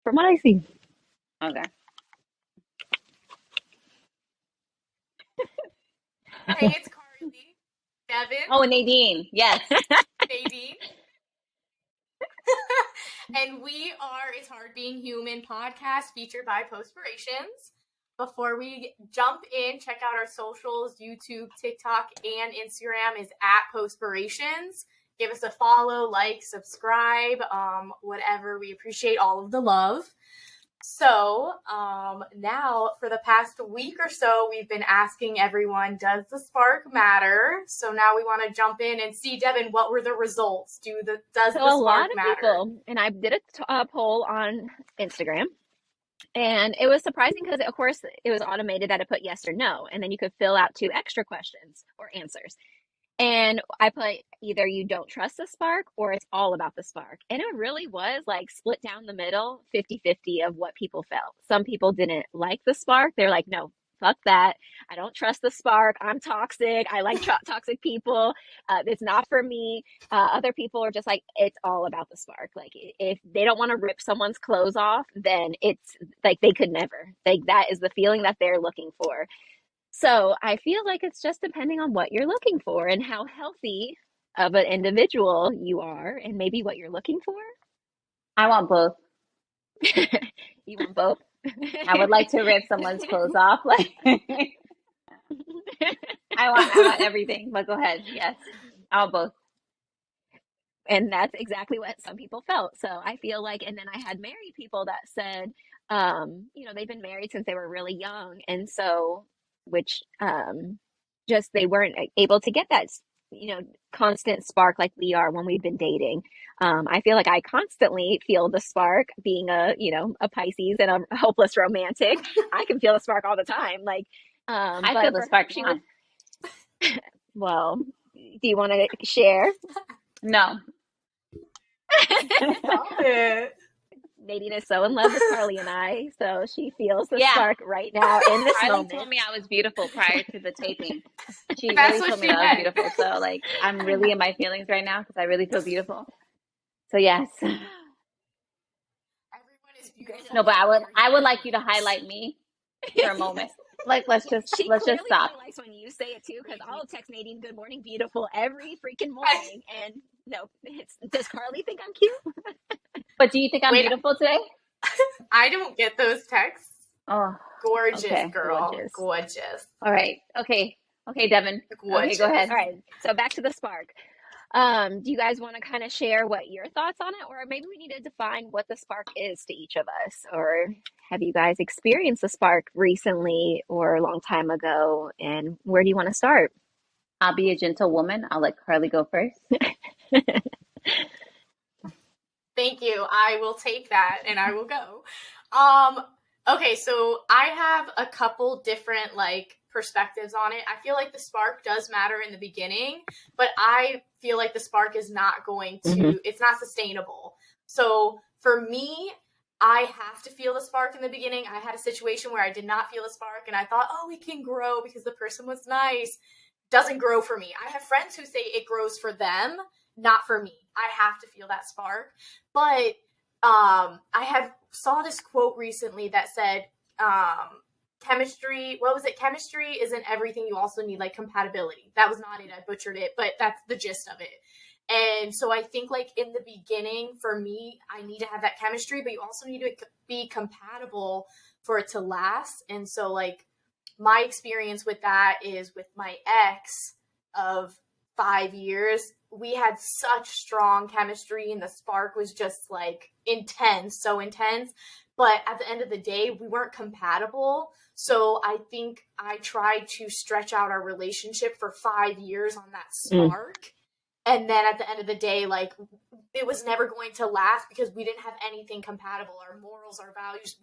from what I see. Okay. Hey, it's Karlie, Devyn, Oh, Nadine. Yes. Nadine, and we are It's Hard Being Human podcast featured by Postpirations. Before we jump in, check out our socials, YouTube, TikTok, and Instagram is at Postpirations. Give us a follow, like, subscribe, whatever. We appreciate all of the love. So now for the past week or so, we've been asking everyone, does the spark matter? So now we want to jump in and see, Devyn, what were the results? Does So the a spark lot of matter? people, and I did a poll on Instagram, and it was surprising because, of course, it was automated that it put yes or no, and then you could fill out 2 extra questions or answers. And I put either you don't trust the spark or it's all about the spark. And it really was like split down the middle, 50-50 of what people felt. Some people didn't like the spark. They're like, no, fuck that. I don't trust the spark. I'm toxic. I like toxic people. It's not for me. Other people are just like, it's all about the spark. Like if they don't want to rip someone's clothes off, then it's like they could never. Like that is the feeling that they're looking for. So I feel like it's just depending on what you're looking for and how healthy of an individual you are and maybe what you're looking for. I want both. You want both? I would like to rip someone's clothes off. Like I want everything. But go ahead. Yes. I want both. And that's exactly what some people felt. So I feel like, and then I had married people that said, they've been married since they were really young. And so, which just they weren't able to get that, constant spark like we are when we've been dating. I feel like I constantly feel the spark being a Pisces and a hopeless romantic. I can feel the spark all the time. Like, I but feel the for spark she now. was, well, do you want to share? No. Stop it. Nadine is so in love with Karlie and I, so she feels the Yeah. spark right now in this Karlie moment. told me I was beautiful prior to the taping. She That's really what told me she that I was meant. beautiful. So like I'm really in my feelings right now because I really feel beautiful. So yes. Everyone is beautiful. No, but I would like you to highlight me for a moment. Like let's just She stop. clearly likes when you say it too, because I'll text Nadine "Good morning, beautiful" every freaking morning, and no, does Karlie think I'm cute? But do you think I'm Wait, beautiful today? I don't get those texts. Oh, Gorgeous, okay. girl. Gorgeous. Gorgeous. All right. Okay, Devyn. Okay, go ahead. All right, so back to the spark. Do you guys want to kind of share what your thoughts on it, or maybe we need to define what the spark is to each of us, or have you guys experienced the spark recently or a long time ago, and where do you want to start? I'll be a gentle woman. I'll let Karlie go first. Thank you. I will take that and I will go. Okay, so I have a couple different perspectives on it. I feel like the spark does matter in the beginning, but I feel like the spark is not going to, it's not sustainable. So for me, I have to feel the spark in the beginning. I had a situation where I did not feel a spark and I thought, oh, we can grow because the person was nice. Doesn't grow for me. I have friends who say it grows for them, not for me. I have to feel that spark. But I saw this quote recently that said, chemistry isn't everything. You also need compatibility. That was not it. I butchered it, but that's the gist of it. And so I think in the beginning for me, I need to have that chemistry, but you also need to be compatible for it to last. And so my experience with that is with my ex of 5 years. We had such strong chemistry and the spark was just intense, so intense. But at the end of the day, we weren't compatible. So I think I tried to stretch out our relationship for 5 years on that spark. And then at the end of the day, it was never going to last because we didn't have anything compatible. Our morals, our values,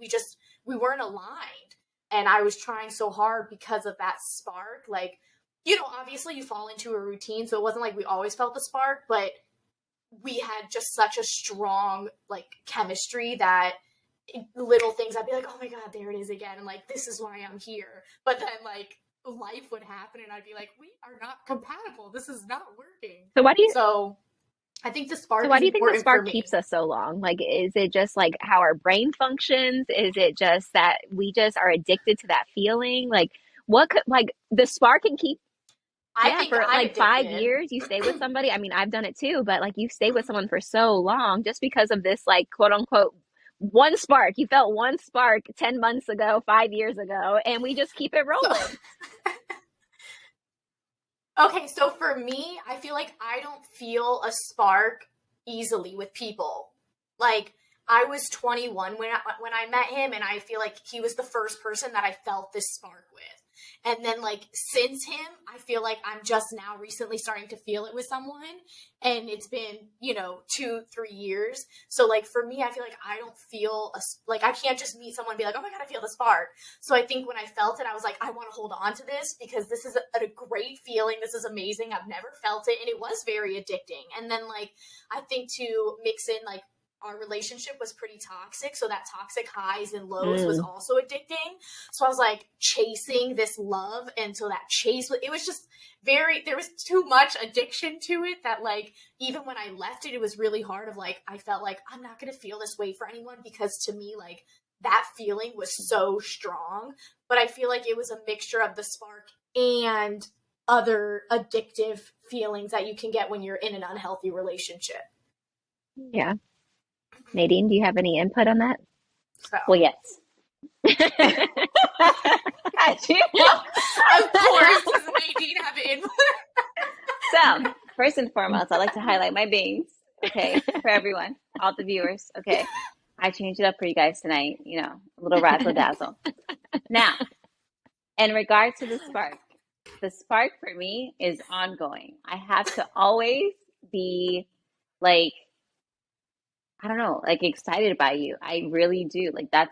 we weren't aligned. And I was trying so hard because of that spark. Obviously you fall into a routine. So it wasn't like we always felt the spark, but we had just such a strong, chemistry that little things I'd be like, oh my God, there it is again. And this is why I'm here. But then life would happen and I'd be like, we are not compatible. This is not working. So why do you? So I think the So spark why is do you think the important for spark me. keeps us so long? Like, is it just like how our brain functions? Is it just that we just are addicted to that feeling? Like, what could, like, the spark can keep, I yeah, think for I'm like five addicted. years, you stay with somebody. I mean, I've done it too, but like, you stay with someone for so long just because of this, like, quote unquote, one spark. You felt one spark 10 months ago, 5 years ago, and we just keep it So, rolling. okay, so for me, I feel like I don't feel a spark easily with people. Like I was 21 when I met him, and I feel like he was the first person that I felt this spark with. And then like since him, I feel like I'm just now recently starting to feel it with someone, and it's been 2-3 years. So like for me, I feel like I don't feel like I can't just meet someone and be like, oh my god, I feel the spark. So I think when I felt it, I was like, I want to hold on to this because this is a great feeling. This is amazing. I've never felt it, and it was very addicting. And then like I think to mix in like our relationship was pretty toxic, so that toxic highs and lows was Mm. also addicting. So I was like chasing this love, and so that chase, it was just there was too much addiction to it that like even when I left it, it was really hard. Of like I felt like I'm not going to feel this way for anyone, because to me like that feeling was so strong. But I feel like it was a mixture of the spark and other addictive feelings that you can get when you're in an unhealthy relationship. Yeah. Nadine, do you have any input on that? So Well, yes. I do. of course, does Nadine have input? So, first and foremost, I like to highlight my bangs, okay, for everyone, all the viewers, okay. I changed it up for you guys tonight, a little razzle dazzle. Now, in regard to the spark for me is ongoing. I have to always be like, I don't know, like excited by you. I really do. Like, I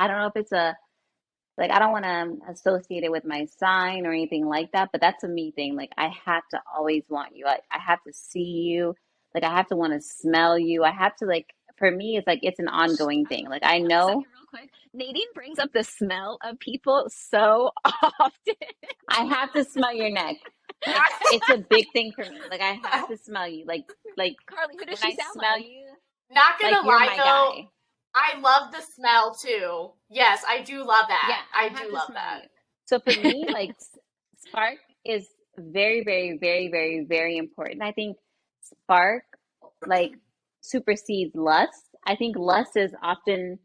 don't know if it's like, I don't want to associate it with my sign or anything like that, but that's a me thing. Like, I have to always want you. I have to see you. Like, I have to want to smell you. I have to, like, for me, it's like, it's an ongoing I thing. want Like, to I hold on a know second, real quick. Nadine brings up the smell of people so often. I have to smell your neck. Like, it's a big thing for me. Like, I have to smell you. Like Carly, who does when she I sound smell like? you, Not like, gonna you're lie my though, guy. I love the smell too. Yes, I do love Yeah, that. I I have do to love smell that. you. So for me, like spark is very, very, very, very, very important. I think spark like supersedes lust. I think lust is often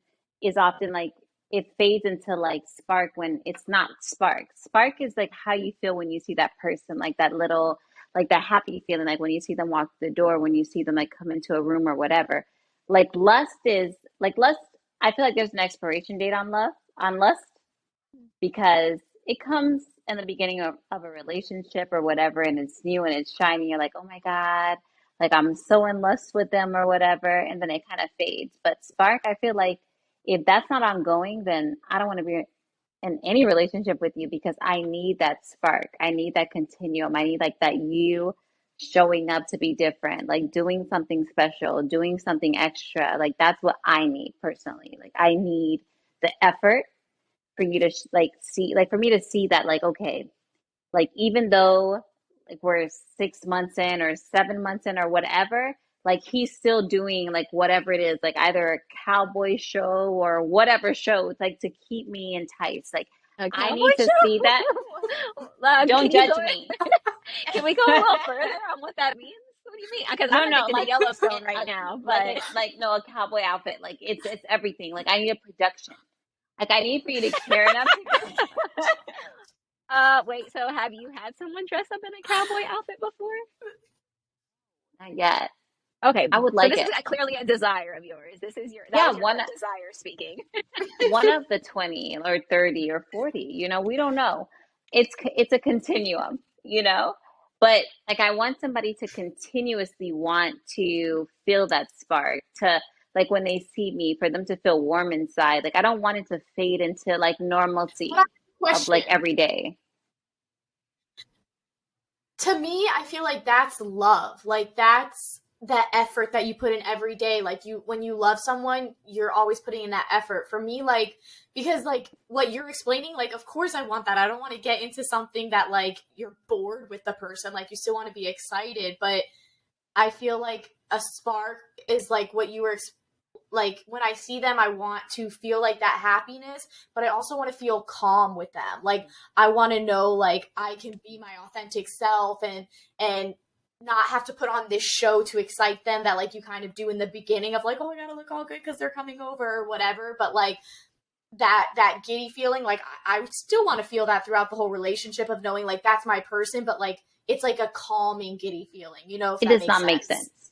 like it fades into like spark when it's not spark. Spark is like how you feel when you see that person, like that little like that happy feeling, like when you see them walk through the door, when you see them like come into a room or whatever. Lust, I feel like there's an expiration date on lust because it comes in the beginning of a relationship or whatever, and it's new and it's shiny. You're like, oh my God, like I'm so in lust with them or whatever. And then it kind of fades. But spark, I feel like if that's not ongoing, then I don't want to be in any relationship with you because I need that spark. I need that continuum. I need like that you showing up to be different, like doing something special, doing something extra. Like that's what I need personally. Like I need the effort for you to like see, like for me to see that, like, okay, like even though like we're 6 months in or 7 months in or whatever, like he's still doing like whatever it is, like either a cowboy show or whatever show, it's like to keep me enticed. Like A I cowboy need to see that. show? Don't Can you go? judge me. Can we go a little further on what that means? What do you mean? Because I'm No, no, addicted to like Yellowstone it, right now, like but like no, a cowboy outfit. Like it's everything. Like I need a production. Like I need for you to care enough to wait. So have you had someone dress up in a cowboy outfit before? not yet. Okay, I would so like this is it. clearly a desire of yours. That Yeah, was your heart desire speaking. one of the 20 or 30 or 40, we don't know. It's a continuum, but like I want somebody to continuously want to feel that spark, to like when they see me, for them to feel warm inside. Like I don't want it to fade into like But I have normalcy a of like question. every day. To me, I feel like that's love. Like that's that effort that you put in every day. Like you when you love someone, you're always putting in that effort. For me, like because like what you're explaining, like of course I want that. I don't want to get into something that like you're bored with the person. Like you still want to be excited, but I feel like a spark is like what you were like when I see them, I want to feel like that happiness, but I also want to feel calm with them. Like I want to know like I can be my authentic self and not have to put on this show to excite them that like you kind of do in the beginning of like, oh, I gotta look all good because they're coming over or whatever. But like that giddy feeling, like I still want to feel that throughout the whole relationship of knowing like that's my person, but like it's like a calming giddy feeling, you know, if It that does makes not make sense. sense.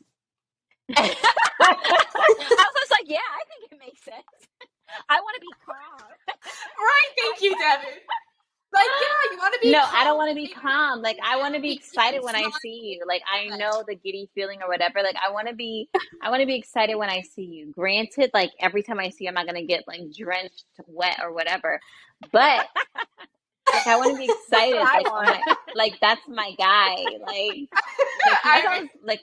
I was like, yeah, I think it makes sense. I want to be calm. Right, thank you, Devyn. Like, yeah, you want to be No, calm. I don't want to be Maybe calm. Like, I want to be excited when I smile. see you. Like, I know the giddy feeling or whatever. Like, I want to be excited when I see you. Granted, like every time I see you, I'm not gonna get like drenched wet or whatever. But like, I want to be That's what excited. I Like, oh want. my, like that's my guy. He's I always like,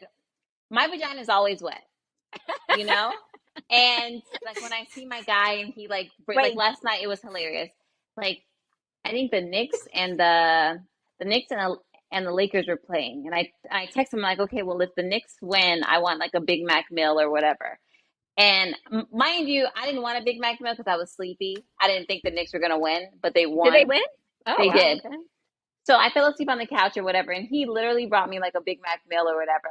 my vagina is always wet, you know? And like when I see my guy and he like Wait, last night it was hilarious. Like I think the Knicks and the Lakers were playing, and I texted him like, okay, well if the Knicks win, I want like a Big Mac meal or whatever. And mind you, I didn't want a Big Mac meal because I was sleepy. I didn't think the Knicks were gonna win, but they did they won. win? Oh, They wow. did. Okay. So I fell asleep on the couch or whatever, and he literally brought me like a Big Mac meal or whatever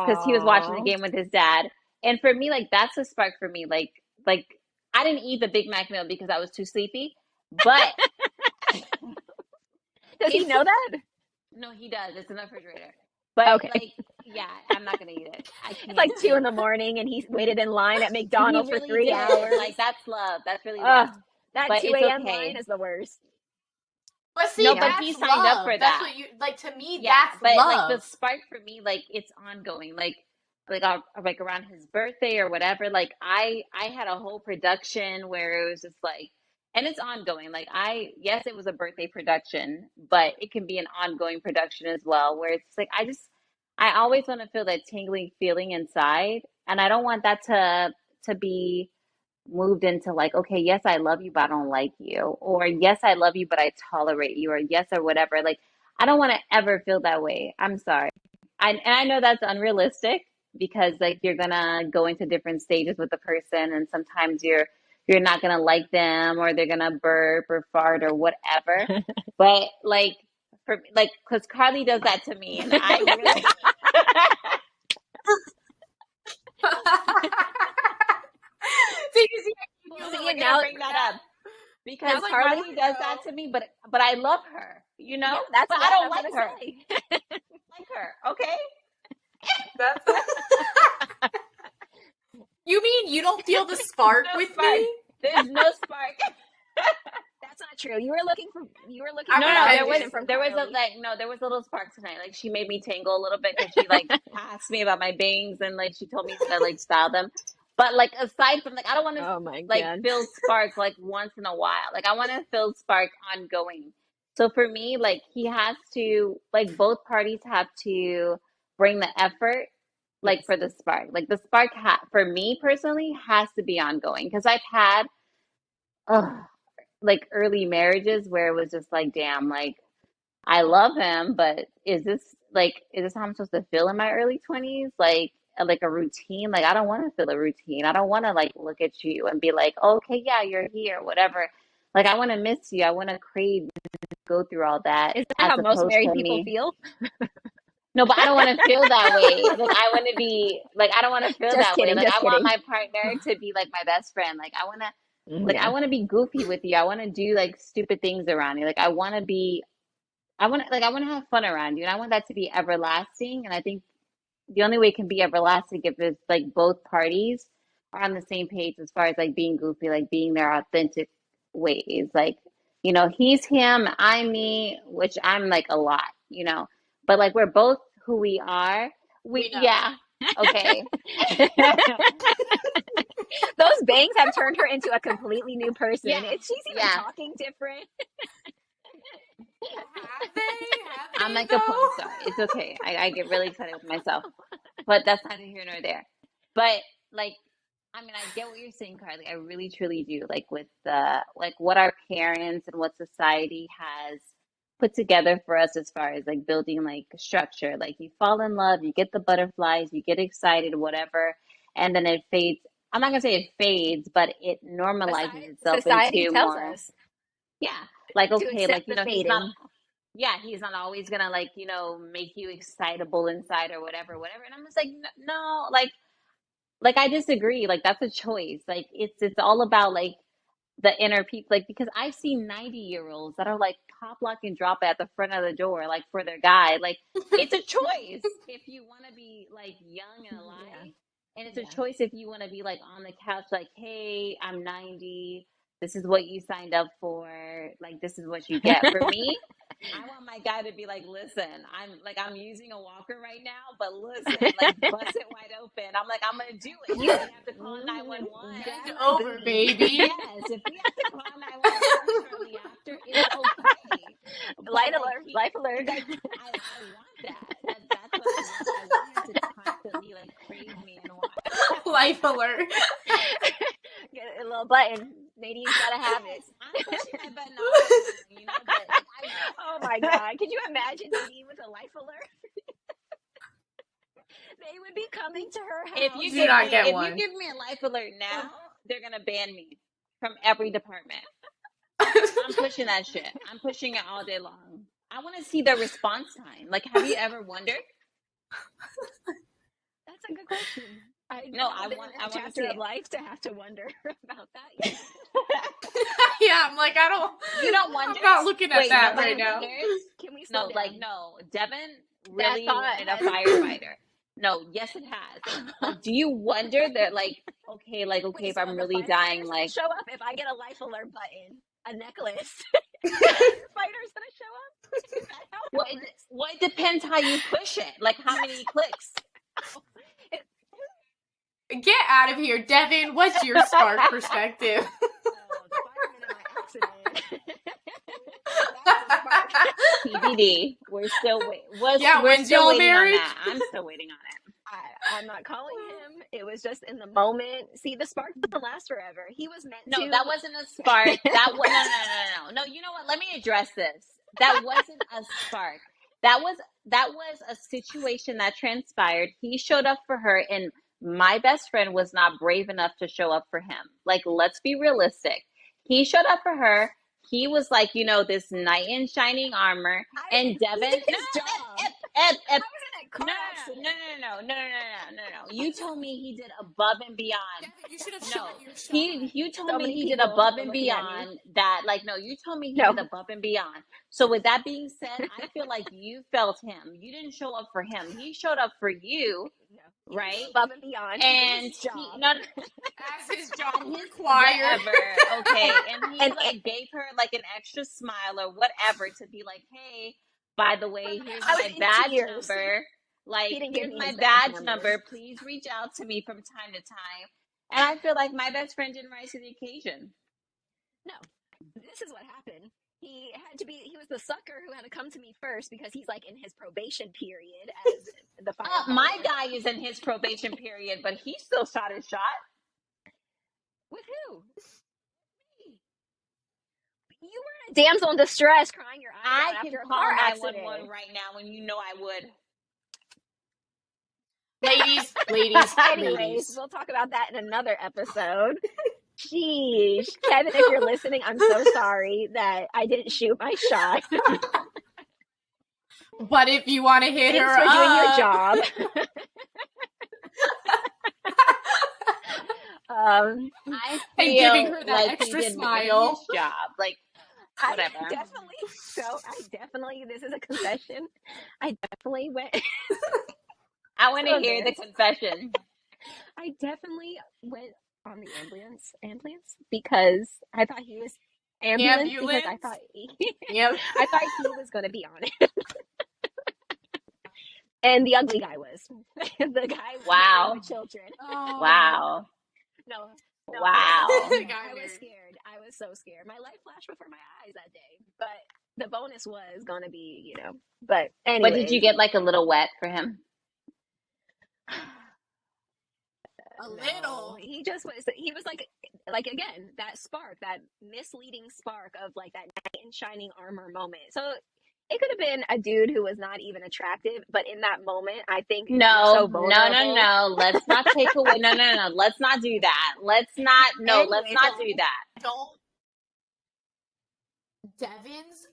because he was watching the Aww. game with his dad. And for me, like that's a spark for me. Like I didn't eat the Big Mac meal because I was too sleepy, but Does he if know that? no, he does. It's in the refrigerator. But Okay. like, yeah, I'm not gonna eat it. I It's can't like eat two in it. the morning and he's waited in line at He McDonald's for really three did. hours. Like that's love. That's really love. Ugh, that But 2 it's a.m. line okay. is the worst. But see, No, but Yeah. he that's signed up love. for That's that. what you like. To me, Yeah, that's but like the love. spark for me, like it's ongoing. Like around his birthday or whatever. Like I had a whole production where it was just like, and it's ongoing. Like yes, it was a birthday production, but it can be an ongoing production as well, where it's like I always want to feel that tingling feeling inside, and I don't want that to be moved into like, okay, yes, I love you, but I don't like you, or yes, I love you, but I tolerate you, or yes, or whatever. Like, I don't want to ever feel that way. I'm sorry. And I know that's unrealistic because like you're gonna go into different stages with the person, and sometimes you're not gonna like them, or they're gonna burp or fart or whatever. But like for like, because Karlie does that to me, and I really See, you see, you well, feel See, like and I gotta now, bring that that. up. now Because It's like my Karlie, Karlie does that window. to me, but I love her, yeah, that's But what I I don't was like gonna her. say. Like her, okay? That's you mean you don't feel the spark No with spark. me? There's no spark. That's not true. You were looking I'm for No, no, offended. validation from there was a Karlie. like no, there was a little spark tonight. Like she made me tingle a little bit because she like asked me about my bangs and like she told me how to like style them. But like aside from like I don't want to Oh my like god. feel spark like once in a while. Like I want to feel spark ongoing. So for me, like he has to like both parties have to bring the effort like Yes. for the spark. Like the spark for me personally has to be ongoing because I've had ugh, like early marriages where it was just like damn like I love him, but is this how I'm supposed to feel in my early 20s? Like a routine? Like I don't want to feel a routine. I don't want to like look at you and be like, oh, okay, yeah, you're here, whatever. Like I want to miss you. I want to crave go through all that Isn't that as how most opposed married to people me. feel? No, but I don't want to feel that way. Like I want to be like I don't want to feel Just that way. kidding, Like just I want kidding. my partner to be like my best friend. Yeah. I want to be goofy with you. I want to do like stupid things around you. Like I want to have fun around you, and I want that to be everlasting. And I think the only way it can be everlasting if it's like both parties are on the same page as far as like being goofy, like being their authentic ways. Like, he's him, I'm me, which I'm like a lot, but like we're both who we are. We know. Yeah, okay. Those bangs have turned her into a completely new person. Yeah, She's even yeah. talking different. Have they? Have I'm they like a porn though? star. It's okay. I get really excited with myself, but that's neither here nor there. But like, I mean, I get what you're saying, Carly. I really truly do. Like with the like what our parents and what society has put together for us as far as like building like structure. Like you fall in love, you get the butterflies, you get excited, whatever, and then it fades. I'm not gonna say it fades, but it normalizes itself Society into tells more, us yeah, like to okay, like accept the he's not, fading. yeah, he's not always gonna like, make you excitable inside or whatever, whatever. And I'm just like, no, like I disagree. Like that's a choice. Like it's all about like the inner people, like because I've seen 90-year-olds that are like pop lock and drop at the front of the door, like for their guy. Like it's a choice if you want to be like young and Yeah, alive, and it's a yeah. choice if you want to be like on the couch, like, hey, I'm 90. This is what you signed up for. Like this is what you get. For me, I want my guy to be like, listen, I'm using a walker right now, but listen, like bust it wide open. I'm like, I'm gonna do it. You If we have to call 911, Bend grab my over, booty. baby. yes, if we have to call 911 shortly after, it's okay. But Light like alert, life alert. I want that. That's what I want. I want him to constantly like praise me and want. Life alert. Get a little button. Nadine's gotta have it. Yes, I'm pushing my button all day long, but Oh my God. Could you imagine Nadine with a life alert? They would be coming to her if you house. Do not get if you one. give me a life alert now, they're gonna ban me from every department. I'm pushing that shit. I'm pushing it all day long. I want to see the response time. Like, have you ever wondered? That's a good question. I No, haven't been in I that want to chapter see of it. life to have to wonder about that yet. Yeah, I'm like, I don't. You don't wonder? I'm not looking at Wait, that nobody right now. wonders? Can we slow No, like, down? no. Devin That really thought wanted a has. firefighter. No, yes, it has. But do you wonder that, like, okay, Wait, if so I'm the really dying, firefighter's gonna like, show up if I get a life alert button, a necklace? The firefighter's gonna show up? Is that how well, it works? it depends how you push it. Like, how many clicks? It- Get out of here, Devin. What's your spark perspective? Oh, the fireman in my accident. That's the spark. TBD. We're still Yeah, we're when's still y'all waiting on marriage? that. I'm still waiting on it. I'm not calling him. It was just in the moment. See, the spark doesn't last forever. He was meant No, that to. wasn't a spark. That was no. You know what? Let me address this. That wasn't a spark. That was a situation that transpired. He showed up for her, and my best friend was not brave enough to show up for him. Like, let's be realistic. He showed up for her. He was like, this knight in shining armor, and He Devin. did No, his job. Ep, I was in a car no, accident. no. You told me he did above and beyond. Devin, you should have No, shot your shot. you told So me many he did people above were and looking at me. beyond that. Like, no, you told me he No, did above and beyond. So with that being said, I feel like you felt him. You didn't show up for him. He showed up for you, no. He went right? above and beyond. He did And his job. not As his job his required. whatever, okay. And he And like gave her like an extra smile or whatever to be like, hey, by the way, here's I was my in badge tears. number. Like, He didn't give here's me my his badge badge number. number. Please reach out to me from time to time. And I feel like my best friend didn't rise to the occasion. No, this is what happened. He was the sucker who had to come to me first because he's like in his probation period as the My firefighter. guy is in his probation period, but he still shot his shot. With who? You were a damsel in distress crying your eyes I out can after a call car 911 accident. right now, and you know I would. Ladies. Anyways, we'll talk about that in another episode. Sheesh. Kevin, if you're listening, I'm so sorry that I didn't shoot my shot. But if you want to hit Thanks her for doing your up, job. I and feel giving her that like he extra did smile. his job. Like, whatever. This is a confession. I definitely went. I want to So hear the embarrassed. confession. I definitely went on the ambulance because I thought he was ambulance because I Ambulance? thought Yep. I thought he was going to be on it. And the ugly guy was. The guy Wow. with children. Oh. Wow. No, Wow. The guy I was married. scared. I was so scared. My life flashed before my eyes that day. But the bonus was going to be, But But did you anyways, get like a little wet for him? A no, little. he was like again, that spark, that misleading spark of like that knight in shining armor moment. So it could have been a dude who was not even attractive, but in that moment, I think you're No, so no, no, vulnerable. no. Let's not take away. No, no, no. Let's not do that. Let's not. No, let's Anyway, so not do that. Don't. Devyn's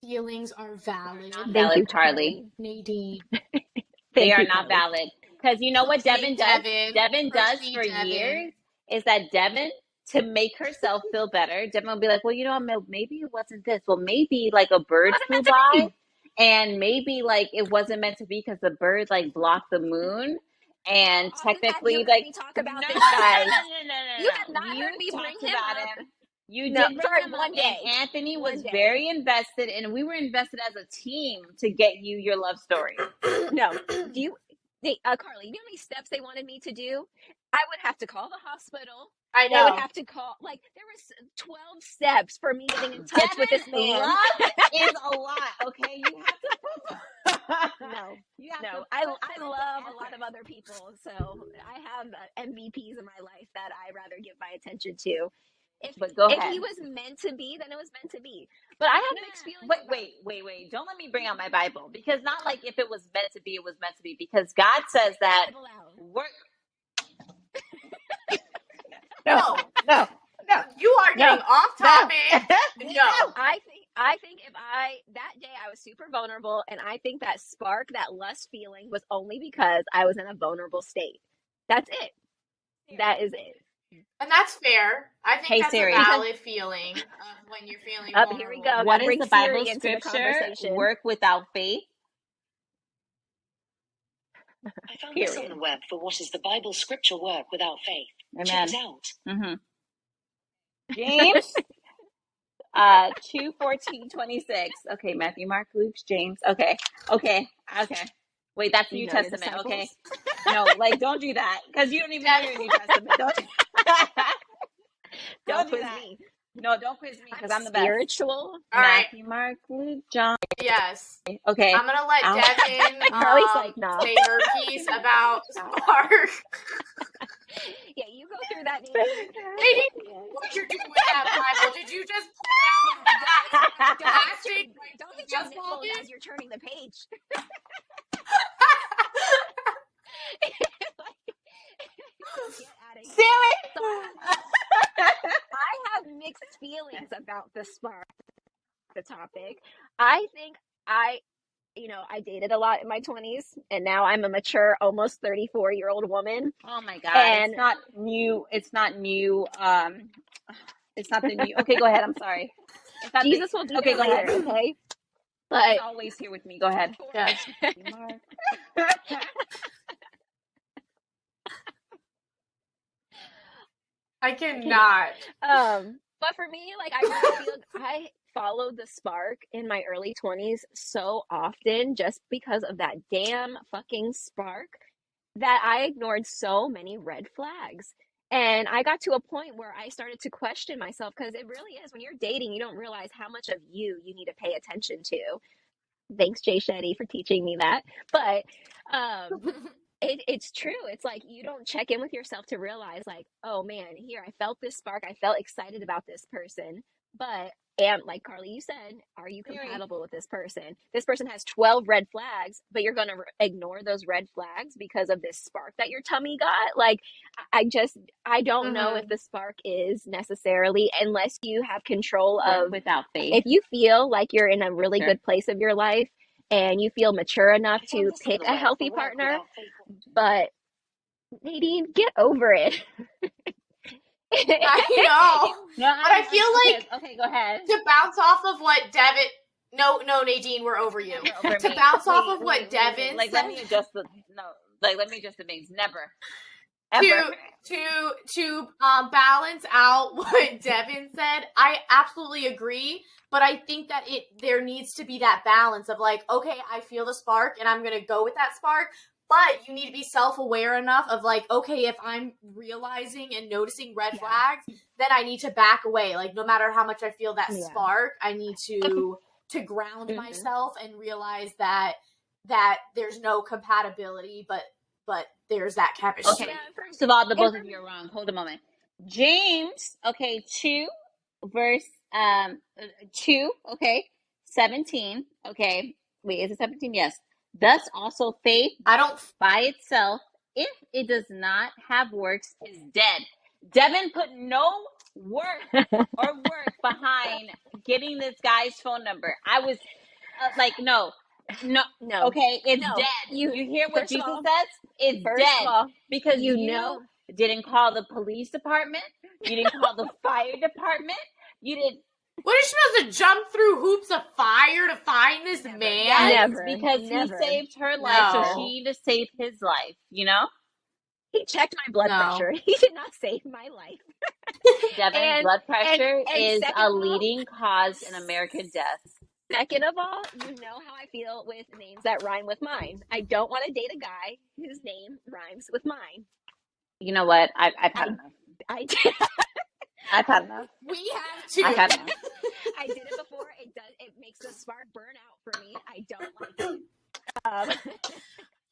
feelings are valid. Not thank valid, you, Karlie. Nadine. They thank are you, not Karlie. valid. Because you know what Appreciate Devyn does? Devyn. Devyn does Appreciate for Devyn. years is that Devyn, to make herself feel better, Devyn will be like, well, you know, maybe it wasn't this. Well, maybe like a bird Wasn't flew meant to by be. and maybe like it wasn't meant to be because the bird like blocked the moon. And How often have you technically, heard like, me talk no, about no, no, this, guys? no, no, no, You no, have no. not You heard me bring talked him about up. him. You No, did bring sorry, him up, one and day. Anthony was One day. very invested, and we were invested as a team to get you your love story. No. Do you, Karlie, you know how many steps they wanted me to do? I would have to call the hospital. I They would know. have to call, like, there was 12 steps for me getting in touch with this Devyn, man. love is a lot, okay? You have to No, you have no. to I put love a effort. lot of other people, so I have MVPs in my life that I rather give my attention to. But go If ahead. he was meant to be, then it was meant to be. But I have mixed feelings. Wait. Don't let me bring out my Bible, because not like if it was meant to be, it was meant to be, because God says that Bible out. work. No. No. You are No. getting off topic. No. I think if that day I was super vulnerable, and I think that spark, that lust feeling was only because I was in a vulnerable state. That's it. That is it. And that's fair. I think Hey, that's Siri. a valid feeling of when you're feeling vulnerable. Here we go. What Gotta is bring the Bible Siri into the scripture? conversation. Work without faith. I found this on the web for what is the Bible scripture work without faith. Check it out. Mm-hmm. James 2:14-26. Okay, Matthew, Mark, Luke, James. Okay. Wait, that's New You know your Testament. disciples. Okay. No, like, don't do that, because you don't even know your New Testament. Don't Don't do quiz that. me. No, don't quiz me, because I'm the best. Spiritual. All right. Matthew, Mark, Luke, John. Yes. Okay. I'm gonna let Devyn Karlie's like, nah. say her piece about Spark. Yeah, you go through that. Nadine, what you're doing with that Bible? Did you just pull out the plastic? Don't get your Just nipples hold it? as you're turning the page. Silly. I have mixed feelings about the spark, the topic. I think I dated a lot in my 20s, and now I'm a mature, almost 34-year-old woman. Oh my God. And it's not new. It's not new. It's not the new. Okay, go ahead. I'm sorry. It's not Jesus will be okay, there go later, ahead. okay? He's But always here with me. Go ahead. Yes. I cannot. but for me, like, I really feel I followed the spark in my early 20s so often just because of that damn fucking spark that I ignored so many red flags. And I got to a point where I started to question myself, because it really is, when you're dating, you don't realize how much of you need to pay attention to. Thanks, Jay Shetty, for teaching me that. But it's true. It's like you don't check in with yourself to realize, like, oh man, here, I felt this spark. I felt excited about this person. But like Karlie, you said, are you compatible with this person? This person has 12 red flags, but you're going to ignore those red flags because of this spark that your tummy got. Like, I don't know if the spark is necessarily, unless you have control of, without faith. if you feel like you're in a really good place of your life and you feel mature enough to pick a healthy partner. But Nadine, get over it. I know. No, But I feel like, okay, go ahead. to bounce off of what Devyn, no, Nadine, we're over you. Over To me. bounce off of what Devyn like, said. let me adjust the things. Never. Ever. To balance out what Devyn said, I absolutely agree. But I think that there needs to be that balance of, like, okay, I feel the spark and I'm gonna go with that spark. But you need to be self-aware enough of, like, okay, if I'm realizing and noticing red flags, then I need to back away. Like, no matter how much I feel that spark, I need to ground myself and realize that there's no compatibility, but there's that chemistry. Okay, first of all, the both of you are wrong. Hold a moment. James, okay, 2 verse 2, okay, 17, okay, wait, is it 17? Yes. Thus also faith I don't. by itself, if it does not have works, is dead. Devyn put no work or work behind getting this guy's phone number. I was no, No, okay, it's no. dead. You hear what First of Jesus all, says? It's first of dead all, because you you know, didn't call the police department. You didn't call the fire department. You didn't. What is she supposed to jump through hoops of fire to find this never, man? Yes, never, because never. he saved her life, so No. she needed to save his life. You know, He checked my blood No. pressure. He did not save my life. Devyn, blood pressure And is second a of all, leading cause in American deaths. second of all, you know how I feel with names that rhyme with mine. I don't want to date a guy whose name rhymes with mine. You know what? I've had I, enough. I did. I've had enough. We have to. I've had enough. I did it before. It makes the spark burn out for me. I don't like it.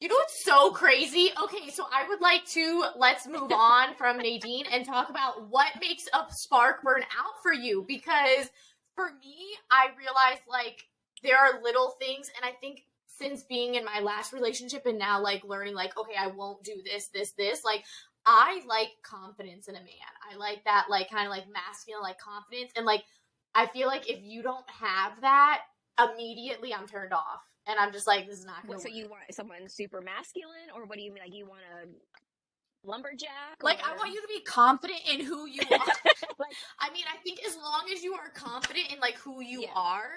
You know what's so crazy? Okay, so I would like to let's move on from Nadine and talk about what makes a spark burn out for you. Because for me, I realized like there are little things, and I think since being in my last relationship and now like learning like, okay, I won't do this, like I like confidence in a man. I like that like kind of like masculine like confidence, and like I feel like if you don't have that, immediately I'm turned off. And I'm just like, this is not going to So you want someone super masculine, or what do you mean? Like you want a lumberjack? Like, or... I want you to be confident in who you are. Like, I mean, I think as long as you are confident in like who you Yeah. are,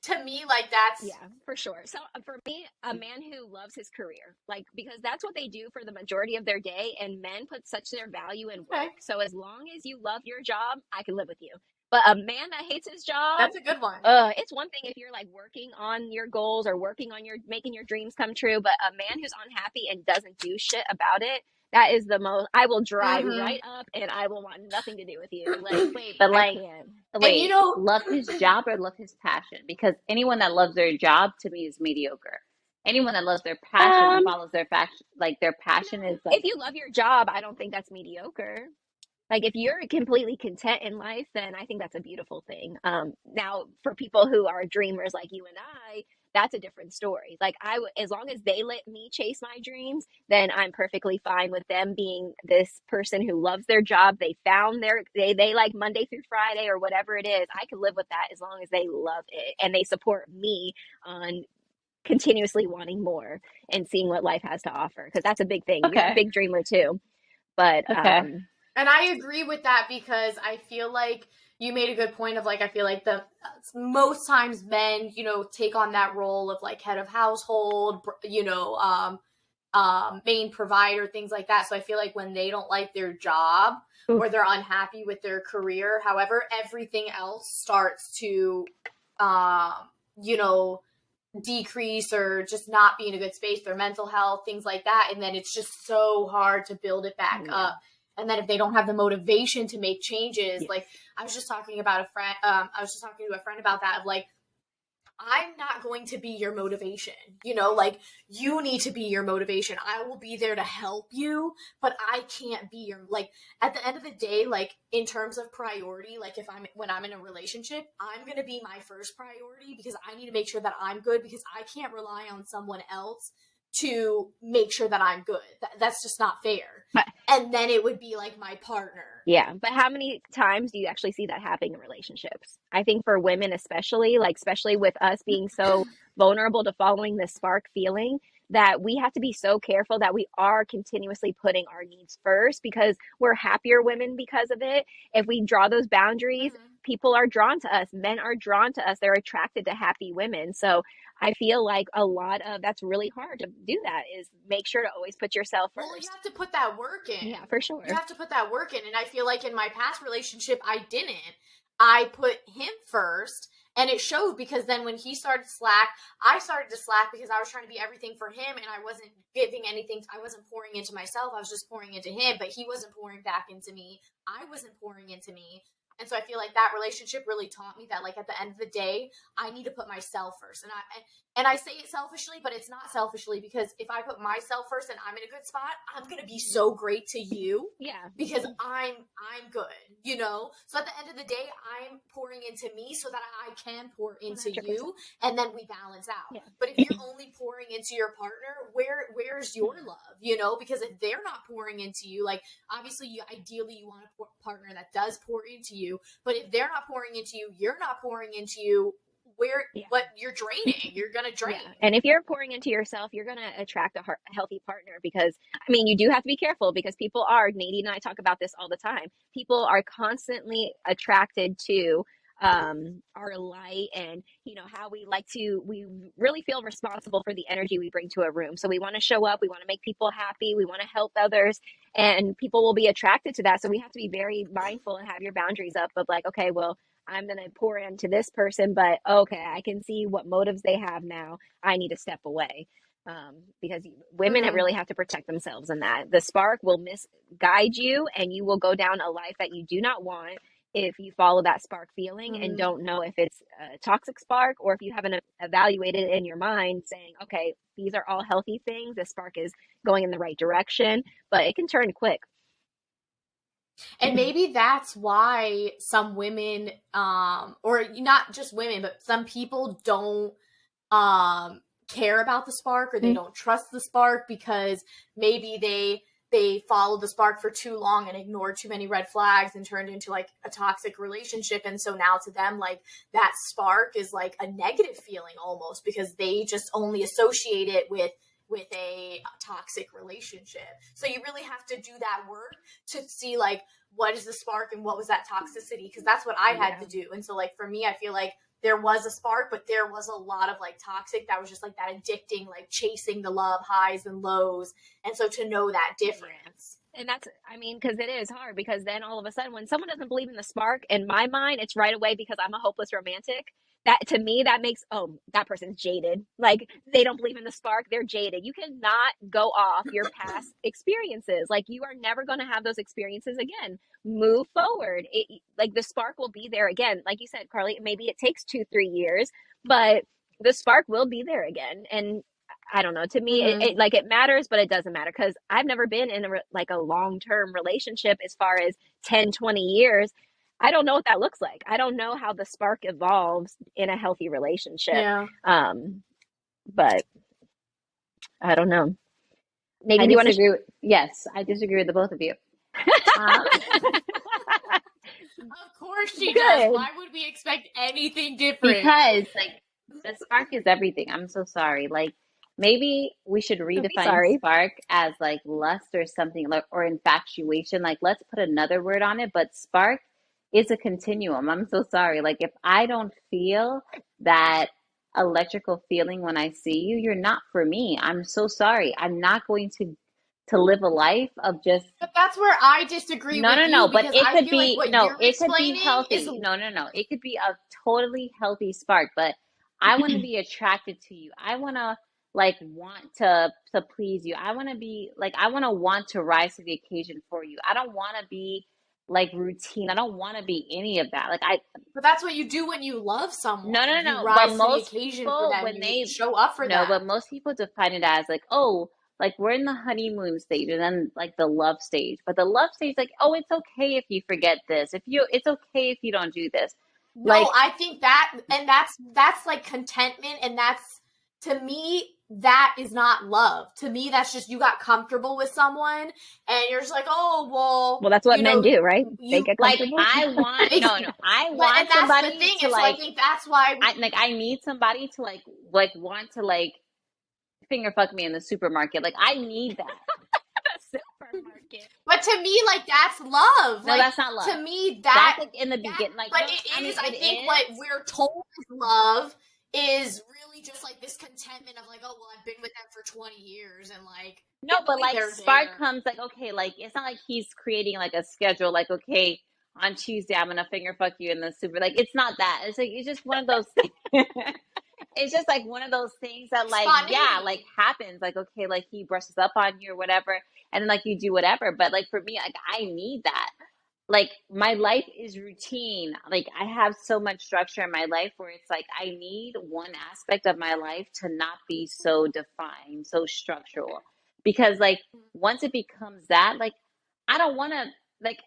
to me, like that's yeah, for sure. So for me, a man who loves his career, like because that's what they do for the majority of their day, and men put such their value in work. Okay. So as long as you love your job, I can live with you. But a man that hates his job, that's a good one. it's one thing if you're like working on your goals or working on your making your dreams come true, but a man who's unhappy and doesn't do shit about it, that is the most. I will drive Mhm. right up, and I will want nothing to do with you. Like, Wait, but I like, can't. wait, you know- love his job or love his passion? Because anyone that loves their job to me is mediocre. Anyone that loves their passion and follows their passion is like. If you love your job, I don't think that's mediocre. Like if you're completely content in life, then I think that's a beautiful thing. Now for people who are dreamers like you and I, that's a different story. Like as long as they let me chase my dreams, then I'm perfectly fine with them being this person who loves their job. They found they like Monday through Friday or whatever it is. I can live with that as long as they love it and they support me on continuously wanting more and seeing what life has to offer. Because that's a big thing. You're a Okay. big dreamer too. But Okay. And I agree with that because I feel like you made a good point of like, I feel like most times men, take on that role of like head of household, main provider, things like that. So I feel like when they don't like their job or they're unhappy with their career, however, everything else starts to, decrease or just not be in a good space, their mental health, things like that. And then it's just so hard to build it back up. And then if they don't have the motivation to make changes, like I was just talking about a friend, I was just talking to a friend about that of like, I'm not going to be your motivation, like you need to be your motivation. I will be there to help you, but I can't be like, at the end of the day, like in terms of priority, like when I'm in a relationship, I'm going to be my first priority because I need to make sure that I'm good because I can't rely on someone else to make sure that I'm good. That's just not fair. And then it would be like my partner. Yeah, but how many times do you actually see that happening in relationships? I think for women especially with us being so vulnerable to following this spark feeling, that we have to be so careful that we are continuously putting our needs first because we're happier women because of it. If we draw those boundaries, people are drawn to us. Men are drawn to us. They're attracted to happy women. So I feel like a lot of that's really hard to do that is make sure to always put yourself first. Well, you have to put that work in. Yeah, for sure. You have to put that work in. And I feel like in my past relationship, I didn't. I put him first. And it showed because then when he started slack, I started to slack because I was trying to be everything for him and I wasn't giving anything. I wasn't pouring into myself. I was just pouring into him, but he wasn't pouring back into me. I wasn't pouring into me. And so I feel like that relationship really taught me that, like, at the end of the day, I need to put myself first. And I say it selfishly, but it's not selfishly, because if I put myself first and I'm in a good spot, I'm gonna be so great to you. Yeah. Because I'm good, you know? So at the end of the day, I'm pouring into me so that I can pour into 100%. you, and then we balance out. Yeah. But if you're only pouring into your partner, where's your love, you know? Because if they're not pouring into you, like, obviously ideally you want a partner that does pour into you, but if they're not pouring into you, you're not pouring into you, what you're draining, you're gonna drain. Yeah. And if you're pouring into yourself, you're going to attract a healthy partner, because, I mean, you do have to be careful, because Nadine and I talk about this all the time. People are constantly attracted to our light, and, you know, how we really feel responsible for the energy we bring to a room. So we want to show up, we want to make people happy, we want to help others, and people will be attracted to that. So we have to be very mindful and have your boundaries up of, like, okay, well, I'm going to pour into this person, but okay, I can see what motives they have now. I need to step away. Because women really have to protect themselves in that. The spark will misguide you, and you will go down a life that you do not want if you follow that spark feeling and don't know if it's a toxic spark, or if you haven't evaluated it in your mind saying, okay, these are all healthy things. The spark is going in the right direction, but it can turn quick. And maybe that's why some women, or not just women, but some people don't care about the spark, or they don't trust the spark, because maybe they followed the spark for too long and ignored too many red flags and turned into, like, a toxic relationship. And so now to them, like, that spark is like a negative feeling almost, because they just only associate it with a toxic relationship. So you really have to do that work to see, like, what is the spark and what was that toxicity, because that's what I had to do. And so, like, for me, I feel like there was a spark, but there was a lot of, like, toxic that was just like that addicting, like, chasing the love highs and lows. And so to know that difference. And that's, I mean, because it is hard, because then all of a sudden when someone doesn't believe in the spark, in my mind, it's right away because I'm a hopeless romantic. That, to me, that makes, oh, that person's jaded. Like, they don't believe in the spark, they're jaded. You cannot go off your past experiences. Like, you are never going to have those experiences again. Move forward. Like, the spark will be there again. Like you said, Karlie, maybe it takes 2-3 years, but the spark will be there again. And I don't know, to me, it matters, but it doesn't matter, because I've never been in a long-term relationship as far as 10-20 years. I don't know what that looks like. I don't know how the spark evolves in a healthy relationship. Yeah. But I don't know. Nadine, I do you want disagree with, yes, I disagree with the both of you. Of course she does. Why would we expect anything different? Because, like, the spark is everything. I'm so sorry. Like, maybe we should redefine spark as, like, lust or something, like, or infatuation. Like, let's put another word on it. But spark is a continuum. I'm so sorry. Like, if I don't feel that electrical feeling when I see you, you're not for me. I'm so sorry. I'm not going to live a life of just. But that's where I disagree with you. No. But it could be it could be healthy. No. It could be a totally healthy spark. But I want to be attracted to you. I want to, like, want to please you. I want to be like, I want to rise to the occasion for you. I don't want to be, like, routine. I don't want to be any of that. Like, But that's what you do when you love someone. No. You rise But most to the occasion people, for them. when they show up for no, them. but most people define it as, like, oh, like, we're in the honeymoon stage, and then, like, the love stage. But the love stage, like, oh, it's okay if you forget this. It's okay if you don't do this. No, like, I think that's like contentment, and that's, to me, that is not love. To me, that's just, you got comfortable with someone, and you're just like, oh, well, that's what men do, right? They get comfortable. Like, I want somebody the thing, to, like, so I think that's why I need somebody to, like want to, like, finger fuck me in the supermarket. Like, I need that. Supermarket. But to me, like, that's love. No, like, that's not love. To me, that's, like, in the beginning. Like, but I think what we're told is love is really just, like, this contentment of, like, oh, well, I've been with them for 20 years, and, like, no, but, like, spark comes, like, okay, like, it's not like he's creating, like, a schedule, like, okay, on Tuesday I'm gonna finger fuck you in the super. Like, it's not that. It's like, it's just one of those things. It's just, like, one of those things that, like, like, happens. Like, okay, like, he brushes up on you or whatever, and then, like, you do whatever. But, like, for me, like, I need that. like my life is routine. Like I have so much structure in my life where it's like I need one aspect of my life to not be so defined, so structural. Because like once it becomes that, like I don't want to like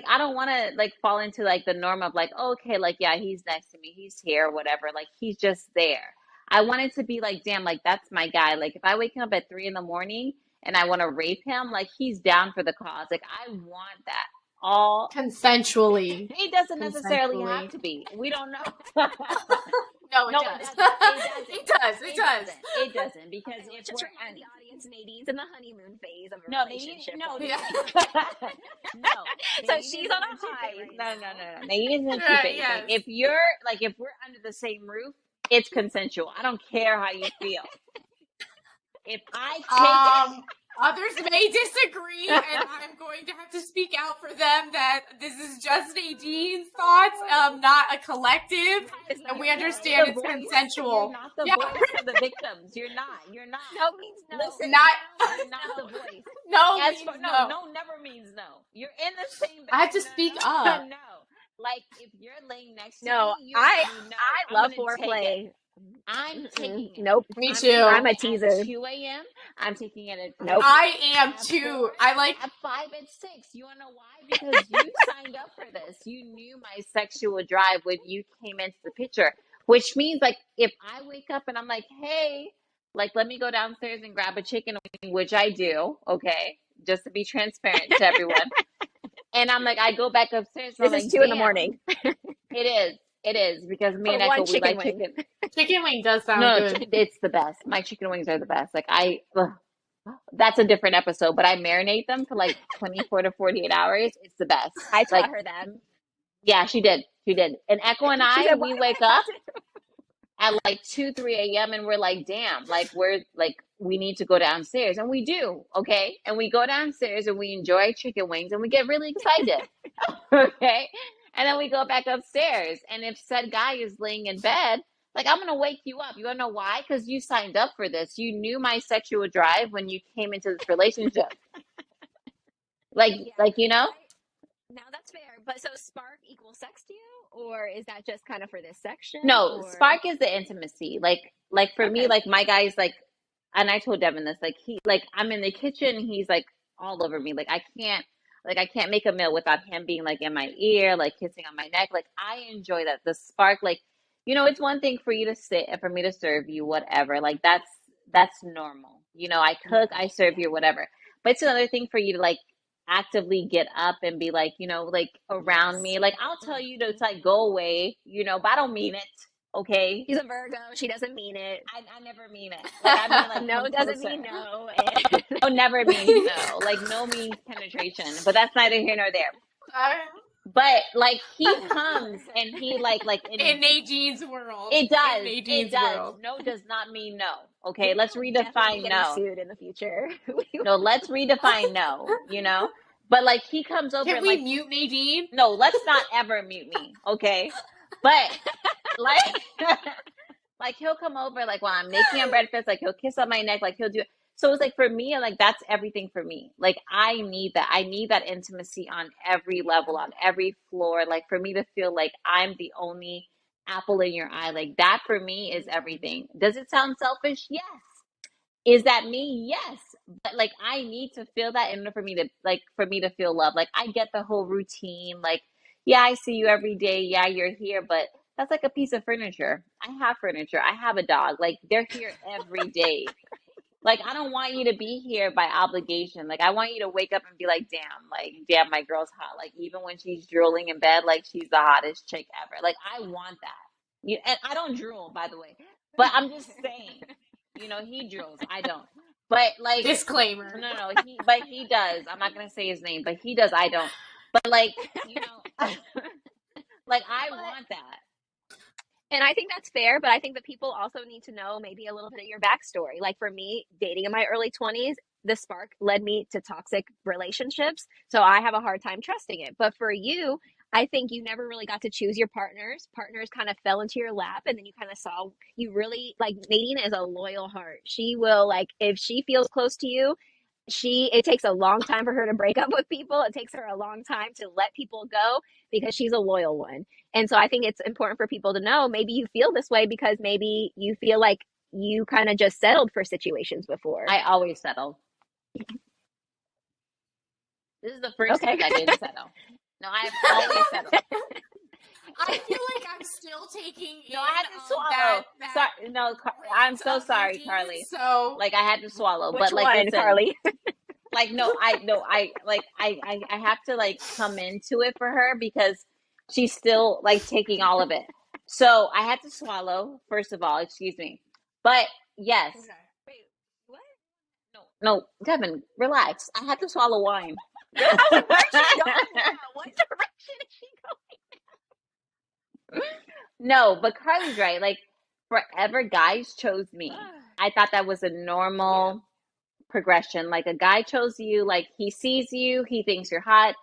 I don't want to like fall into like the norm of like, oh, okay, like yeah, he's next to me, he's here, whatever. Like he's just there. I want it to be like, damn, like that's my guy. Like if I wake up at 3 in the morning and I want to rape him, like he's down for the cause. Like I want that all. Consensually. It doesn't necessarily have Consensually. to be. We don't know. No, it No, does. it doesn't. It doesn't. It does. It It does. doesn't. It doesn't because Okay, let's if just we're remind and the audience Nadine's in the honeymoon phase of a no, Nadine, relationship no, right Yeah. no, So Nadine she's is on in a the two high phase. right No, no, now. no, no. Nadine is in two Right, phase. Like yes. if we're under the same roof, it's consensual. I don't care how you feel. If I take Others may disagree, and I'm going to have to speak out for them that this is just Nadine's thoughts, not a collective, It's not and we your understand the it's voice, consensual. you're not the Yeah. voice for the victims. You're not. You're not. no means no. Listen, Not you're not the voice. no As means for no. no never means no. You're in the same I have to bed. speak No, no, up. no. Like if you're laying next to No, me, you already know. I I'm love gonna take it. foreplay. I'm taking it. Nope. Me I'm too. taking I'm a it at teaser. 2 a.m. I'm taking it at Nope. 3, I am at too. 4, I like at 5, at 6. You wanna know why? Because you signed up for this. You knew my sexual drive when you came into the picture. Which means like if I wake up and I'm like, hey, like let me go downstairs and grab a chicken wing, which I do, okay, just to be transparent to everyone. And I'm like, I go back upstairs and I'm This is like, 2 in the damn, morning it is. It is because me for and one Echo, we chicken like wing. chicken. chicken wing does sound No, good. it's the best. My chicken wings are the best. Like that's a different episode, but I marinate them for like 24 to 48 hours. It's the best. I Like, taught her that. yeah, she did. She did. And Echo and She I, said, "Why we do wake I up have to?" at like 2, 3 a.m. and we're like, damn, like we're like, we need to go downstairs. And we do. Okay. And we go downstairs and we enjoy chicken wings and we get really excited. Okay. And then we go back upstairs. And if said guy is laying in bed, like I'm gonna wake you up. You wanna know why? Because you signed up for this. You knew my sexual drive when you came into this relationship. Yeah, Like you know? now that's fair. But so spark equals sex to you, or is that just kind of for this section? No, Or spark is the intimacy. Like for me, okay, like my guy's like, and I told Devin this, like he like I'm in the kitchen, he's like all over me. Like I can't make a meal without him being like in my ear, like kissing on my neck. Like I enjoy that. The spark, like, it's one thing for you to sit and for me to serve you, whatever. Like that's normal. I cook, yeah, I serve yeah, you, whatever. But it's another thing for you to like actively get up and be like, like around yes. me. Like I'll tell you to like go away, but I don't mean it. Okay. She's a Virgo. She doesn't mean it. I never mean it. Like I mean like No come doesn't closer. mean no. No never means no. Like no means penetration. But that's neither here nor there. But like he comes and he like In Nadine's world. it does. In It Nadine's does. world. No does not mean no. We Okay, let's will definitely be redefine getting no. sued in the future. No, let's redefine no. But like he comes over Can and we like mute Nadine? no, let's not ever mute me, okay? But like like he'll come over like while I'm making him breakfast, like he'll kiss on my neck, like he'll do. So it's like for me, like that's everything for me. Like I need that. I need that intimacy on every level, on every floor. Like for me to feel like I'm the only apple in your eye, like that for me is everything. Does it sound selfish? Yes. Is that me? Yes. But like I need to feel that in order for me to feel love. Like I get the whole routine. Like, yeah, I see you every day. Yeah, you're here, but that's like a piece of furniture. I have furniture. I have a dog. Like they're here every day. Like I don't want you to be here by obligation. Like I want you to wake up and be like, damn, my girl's hot. Like even when she's drooling in bed, like she's the hottest chick ever. Like I want that. And I don't drool, by the way. But I'm just saying, he drools. I don't. But like Disclaimer. no, but he does. I'm not gonna say his name, but he does. I don't. But like, like I But want that. and I think that's fair, but I think that people also need to know maybe a little bit of your backstory. Like for me, dating in my early 20s, the spark led me to toxic relationships. So I have a hard time trusting it. But for you, I think you never really got to choose your partners. Partners kind of fell into your lap, and then you kind of saw you really like Nadine is a loyal heart. She will, like, if she feels close to you, it takes a long time for her to break up with people. It takes her a long time to let people go because she's a loyal one. And so I think it's important for people to know maybe you feel this way because maybe you feel like you kind of just settled for situations before. I always settle. This is the first Okay. time I didn't settle. No, I've always settled. I feel like I'm still taking No, I had to swallow. Sorry, no, I'm so sorry, Nadine, Karlie. So Like I had to swallow, Which but like one, listen, Karlie? like I have to like come into it for her because she's still like taking all of it. So I had to swallow, first of all, excuse me. But yes, okay. Wait, what? no, Devyn, relax. I had to swallow wine. Where's she going now? What direction is she No, but Karlie's right. Like forever guys chose me. going? I thought that was a normal progression. Like a guy chose you, like he sees you, he thinks you're hot,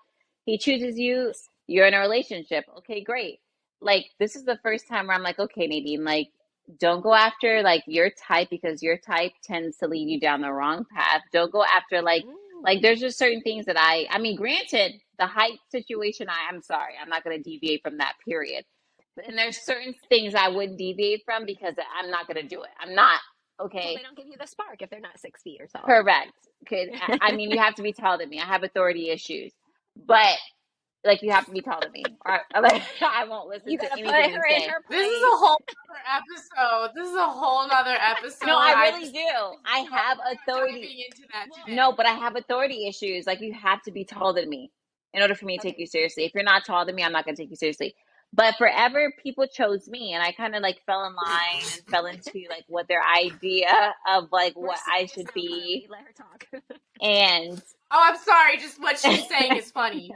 he chooses you, you're in a relationship. Okay, great. Like this is the first time where I'm like, okay, Nadine, like don't go after like your type because your type tends to lead you down the wrong path. Don't go after like there's just certain things that I mean, granted, the height situation, I'm sorry, I'm not gonna deviate from that period. And there's certain things I wouldn't deviate from because I'm not gonna do it. I'm not. Okay. Well, they don't give you the spark if they're not 6 feet or tall. Correct. Okay. I mean, you have to be taller than me. I have authority issues, but like you have to be taller than me, or like I won't listen You to gotta put anything you her in say. her place. This is a whole other episode. This is a whole other episode. No, I really do. I have authority. Diving into that today. No, but I have authority issues. Like you have to be taller than me in order for me to take Okay. you seriously. If you're not taller than me, I'm not going to take you seriously. But forever, people chose me, and I kind of like fell in line and fell into like what their idea of like We're what I serious should now, be. Karlie. Let her talk. And Oh, I'm sorry. Just what she's saying is funny.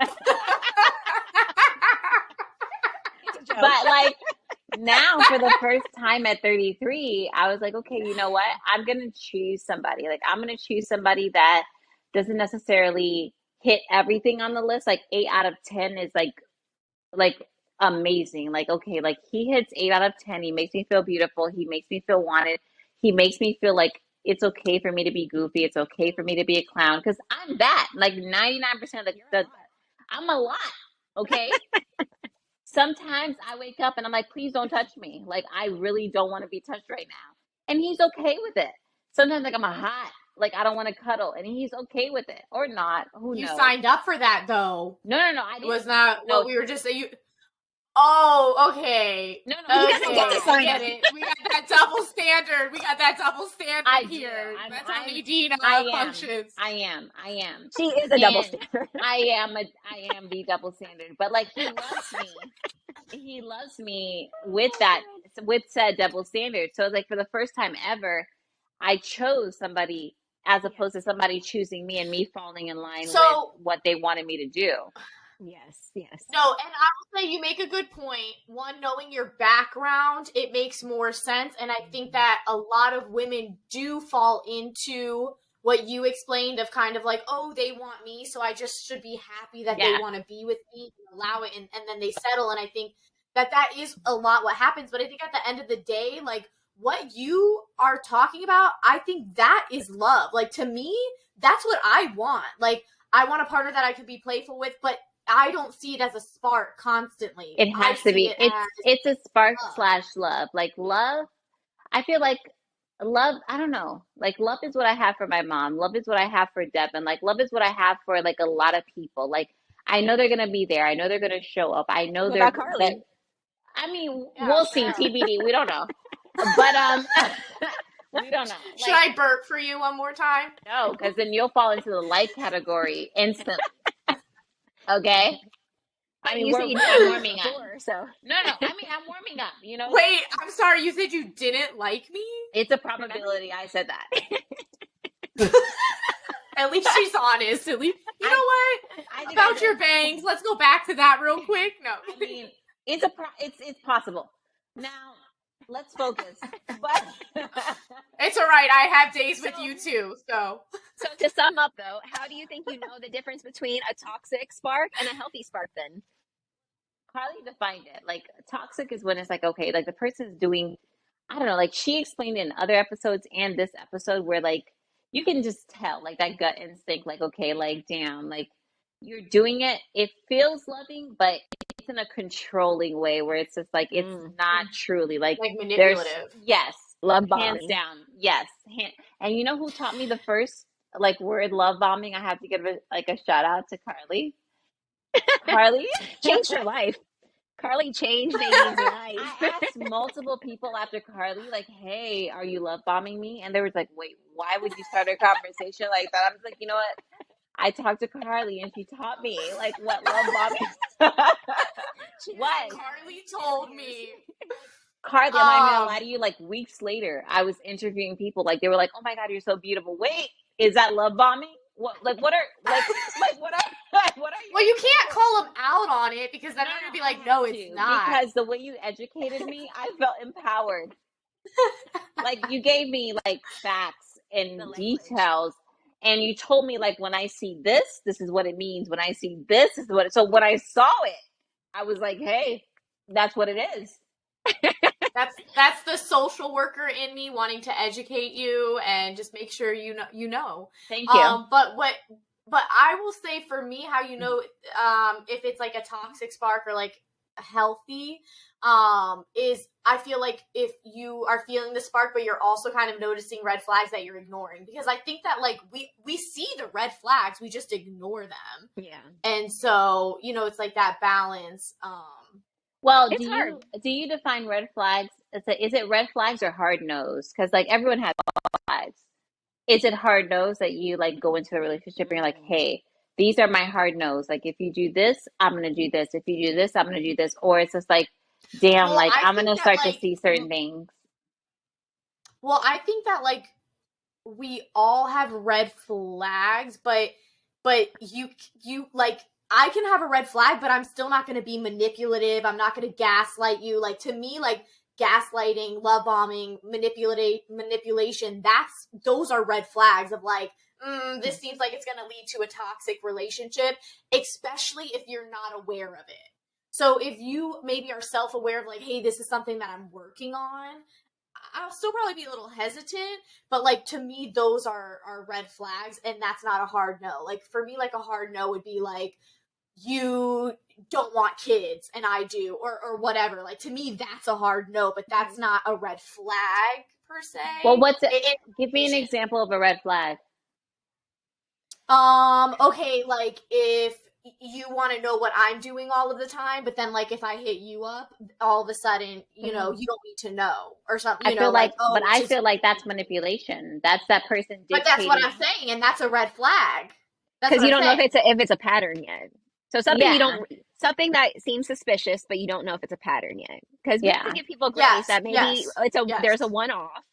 It's a joke. but like now for the first time at 33, I was like, okay, you know what? I'm going to choose somebody. Like I'm going to choose somebody that doesn't necessarily hit everything on the list. Like 8 out of 10 is like amazing. Like, okay, like he hits 8 out of 10. He makes me feel beautiful. He makes me feel wanted. He makes me feel like it's okay for me to be goofy. It's okay for me to be a clown because I'm that. Like 99% of You're a lot. I'm a lot. Okay. Sometimes I wake up and I'm like, please don't touch me. Like, I really don't want to be touched right now. And he's okay with it. Sometimes, like, I'm a hot, like, I don't want to cuddle. And he's okay with it or not. Who You knows? signed up for that, though. No, I It didn't. was not No. what we were just saying. Oh, okay. No, You Okay, didn't get to I sign get up. it. We got that double standard. We got that double standard I do. here. I'm- That's how I'm- Nadine I am. functions. I am. She is a double And standard. I am the double standard. But, like, he loves me. He loves me with that, with said double standard. So, like, for the first time ever, I chose somebody as opposed to somebody choosing me and me falling in line So- with what they wanted me to do. Yes. No, and I will say you make a good point. One, knowing your background, it makes more sense. And I think that a lot of women do fall into what you explained of kind of like, oh, they want me, so I just should be happy that they Yeah. want to be with me and allow it, and then they settle. And I think that is a lot what happens. But I think at the end of the day, like what you are talking about, I think that is love. Like to me, that's what I want. Like I want a partner that I can be playful with, but I don't see it as a spark constantly. It has to see be. it as It's a spark love. / love. Like love, I feel like love, I don't know. Like love is what I have for my mom. Love is what I have for Devyn. Like love is what I have for like a lot of people. Like I know they're gonna be there. I know they're gonna show up. I know What they're about Karlie? I mean, Yeah, we'll see. fair. TBD. We don't know. But we don't know. Should Like, I burp for you one more time? no, because then you'll fall into the like category instantly. Okay? I mean, you said you I'm warming up. before, so No. I mean, I'm warming up. You know, Wait, I'm sorry. You said you didn't like me? it's a probability I said that. At least she's honest. At least you know what I think about your bangs. Let's go back to that real quick. No, I mean, it's it's possible. Now, let's focus. But it's all right. I have days with you too. So to sum up though, how do you think you know the difference between a toxic spark and a healthy spark then? Karlie defined it. Like toxic is when it's like, okay, like the person's doing, I don't know, like she explained in other episodes and this episode where like you can just tell, like that gut instinct, like, okay, like, damn, like you're doing it. It feels loving, but it's in a controlling way where it's just like, it's Mm. not truly like Like there's, manipulative. yes, Love hands bombing. down, yes. And you know who taught me the first like word love bombing? I have to give it like a shout out to Karlie. Karlie. Changed her life. Karlie changed Nadine's life. I asked multiple people after Karlie, like, hey, are you love bombing me? And they was like, wait, why would you start a conversation like that? I was like, you know what? I talked to Karlie and she taught me like what love bombing was. Karlie told me. Karlie, I'm not even gonna lie to you, like weeks later, I was interviewing people, like they were like, oh my God, you're so beautiful. Wait, is that love bombing? What like what are like what are what are you? Well, you can't call them out on it because then they're gonna be like, no, it's not. Because the way you educated me, I felt empowered. Like you gave me like facts and details, and you told me like when I see this, this is what it means. When I see this is what it, so when I saw it, I was like, hey, that's what it is. That's the social worker in me wanting to educate you and just make sure you know. Thank you. But I will say for me, how you know if it's like a toxic spark or like healthy, is I feel like if you are feeling the spark, but you're also kind of noticing red flags that you're ignoring, because I think that like we see the red flags, we just ignore them. Yeah. And so, it's like that balance. Well, It's hard. do you define red flags? Is it red flags or hard nose? Because like everyone has flags. Is it hard nose that you like go into a relationship and you're like, hey, these are my hard nose. Like if you do this, I'm gonna do this. If you do this, I'm gonna do this. Or it's just like, damn, Well, like I I'm think gonna that, start to like, see certain things. Well, I think that like we all have red flags, but you like I can have a red flag, but I'm still not going to be manipulative. I'm not going to gaslight you. Like to me, like gaslighting, love bombing, manipulation, those are red flags of like, this seems like it's going to lead to a toxic relationship, especially if you're not aware of it. So if you maybe are self-aware of like, hey, this is something that I'm working on, I'll still probably be a little hesitant, but like to me, those are red flags, and that's not a hard no. Like for me, like a hard no would be like, you don't want kids and I do, or whatever. Like to me, that's a hard no, but that's not a red flag per se. Well, give me an example of a red flag. Okay, like if you want to know what I'm doing all of the time, but then like if I hit you up, all of a sudden, you don't need to know or something. I feel like, but I feel like that's manipulation. That's that person dictating. But that's what I'm saying, and that's a red flag. Because you don't know if it's a pattern yet. So something something that seems suspicious, but you don't know if it's a pattern yet. Because you have to give people grace that maybe there's a one-off,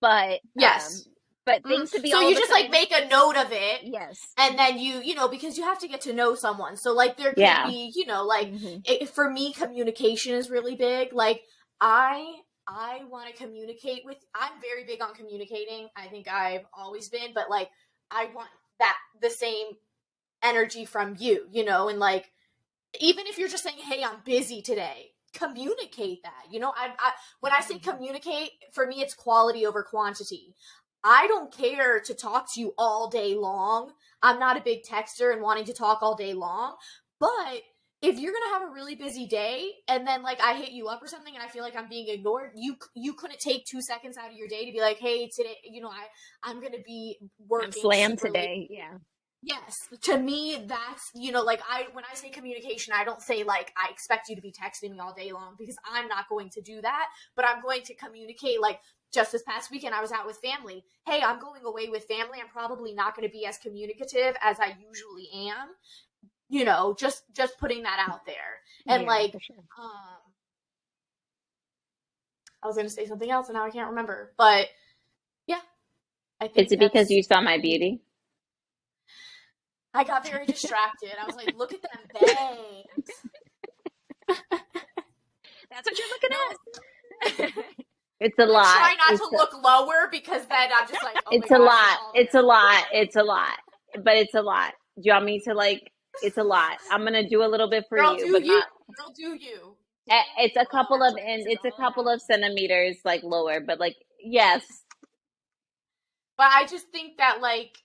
but but things to be. So you just like make a note of it, yes, and then you because you have to get to know someone. So like there could be like for me, communication is really big. Like I want to communicate with. I'm very big on communicating. I think I've always been, but like I want the same energy from you, and like even if you're just saying, hey, I'm busy today, communicate that. I when I say communicate, for me it's quality over quantity. I don't care to talk to you all day long. I'm not a big texter and wanting to talk all day long, but if you're gonna have a really busy day and then like I hit you up or something and I feel like I'm being ignored, you couldn't take 2 seconds out of your day to be like, hey, today, I'm gonna be working. I'm slammed today. Yeah. Yes, to me, that's, like when I say communication, I don't say like, I expect you to be texting me all day long, because I'm not going to do that, but I'm going to communicate. Like just this past weekend, I was out with family. Hey, I'm going away with family. I'm probably not going to be as communicative as I usually am, just putting that out there. And like, sure. I was going to say something else and now I can't remember, but yeah. I think is it because you saw my beauty? I got very distracted. I was like, look at them bangs. That's what you're looking at. It's a lot. Try not to look lower, because then I'm just like, oh it's a lot. It's a lot. It's a lot. But it's a lot. Do you want me to like, it's a lot. I'm going to do a little bit for Girl, you. Girl, do you. It's a couple of centimeters like lower, but like, yes. But I just think that, like,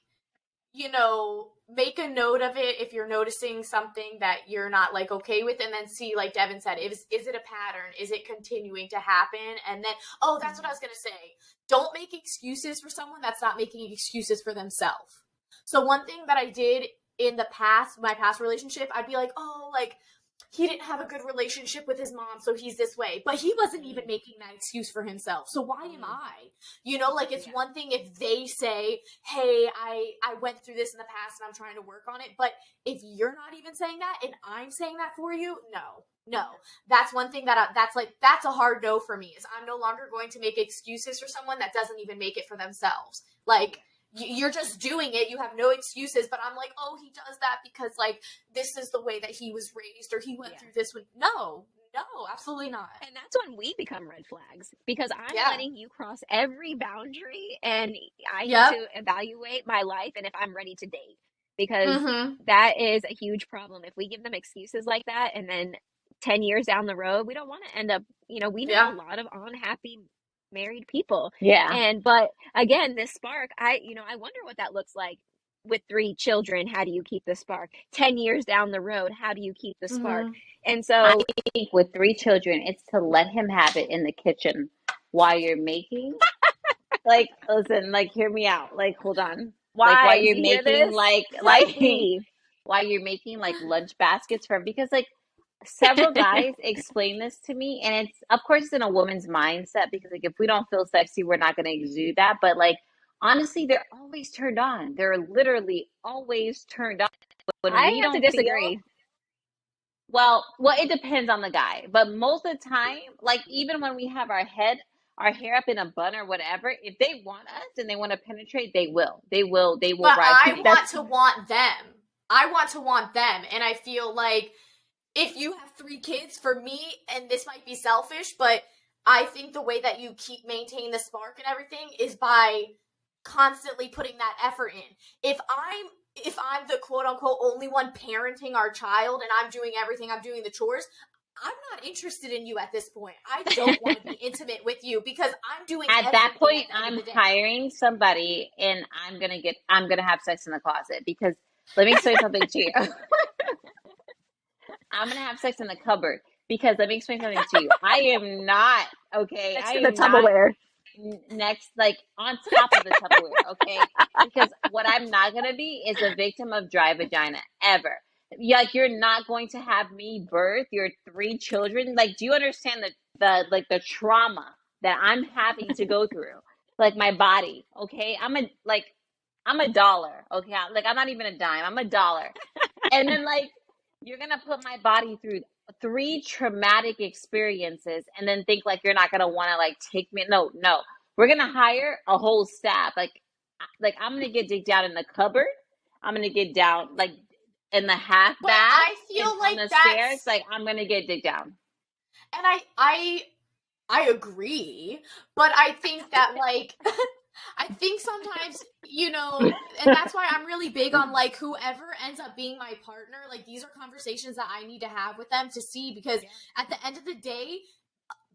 you know, make a note of it if you're noticing something that you're not, like, okay with, and then see, like Devyn said, is it a pattern? Is it continuing to happen? And then, oh, that's what I was going to say. Don't make excuses for someone that's not making excuses for themselves. So one thing that I did in the past, my past relationship, I'd be like, oh, like, he didn't have a good relationship with his mom, so he's this way. But he wasn't even making that excuse for himself. So why am I? You know, like, it's one thing if they say, hey, I went through this in the past and I'm trying to work on it. But if you're not even saying that and I'm saying that for you, no. That's one thing that's a hard no for me, is I'm no longer going to make excuses for someone that doesn't even make it for themselves. Like, you're just doing it. You have no excuses, but I'm like, oh, he does that because, like, this is the way that he was raised, or he went through this one. No, absolutely not. And that's when we become red flags, because I'm letting you cross every boundary, and I need to evaluate my life and if I'm ready to date, because that is a huge problem. If we give them excuses like that, and then 10 years down the road, we don't want to end up, you know, we know a lot of unhappy married people. But again, this spark, I wonder what that looks like with 3 children. How do you keep the spark 10 years down the road? How do you keep the spark? And so I think with 3 children, it's to let him have it in the kitchen while you're making, like, listen, like, hear me out, like, hold on, like, while you're making while you're making, like, lunch baskets for him, because, like, several guys explain this to me, and it's, of course, it's in a woman's mindset, because, like, if we don't feel sexy, we're not going to exude that. But, like, honestly, they're always turned on. They're literally always turned on. When I have to disagree. Well, it depends on the guy, but most of the time, like, even when we have our hair up in a bun or whatever, if they want us and they want to penetrate, they will But rise. I want to want them. I want to want them, and I feel like, if you have 3 kids, for me, and this might be selfish, but I think the way that you maintain the spark and everything is by constantly putting that effort in. If I'm the quote unquote only one parenting our child and I'm doing everything, I'm doing the chores, I'm not interested in you at this point. I don't want to be intimate with you because I'm doing at that point, I'm hiring somebody, and I'm gonna have sex in the closet, because let me explain something to you. I'm gonna have sex in the cupboard, because let me explain something to you. I am not okay. Next to the Tupperware. Next, like, on top of the Tupperware, okay? Because what I'm not gonna be is a victim of dry vagina ever. Like, you're not going to have me birth your 3 children. Like, do you understand the trauma that I'm having to go through? Like, my body, okay? I'm a dollar, okay? Like, I'm not even a dime. I'm a dollar, and then, like, you're gonna put my body through 3 traumatic experiences, and then think, like, you're not gonna want to, like, take me. No, we're gonna hire a whole staff. Like, I'm gonna get digged down in the cupboard. I'm gonna get down, like, in the half bath. I feel like on the stairs. Like, I'm gonna get digged down. And I agree, but I think that, like, I think sometimes, you know, and that's why I'm really big on, like, whoever ends up being my partner, like, these are conversations that I need to have with them to see, because at the end of the day,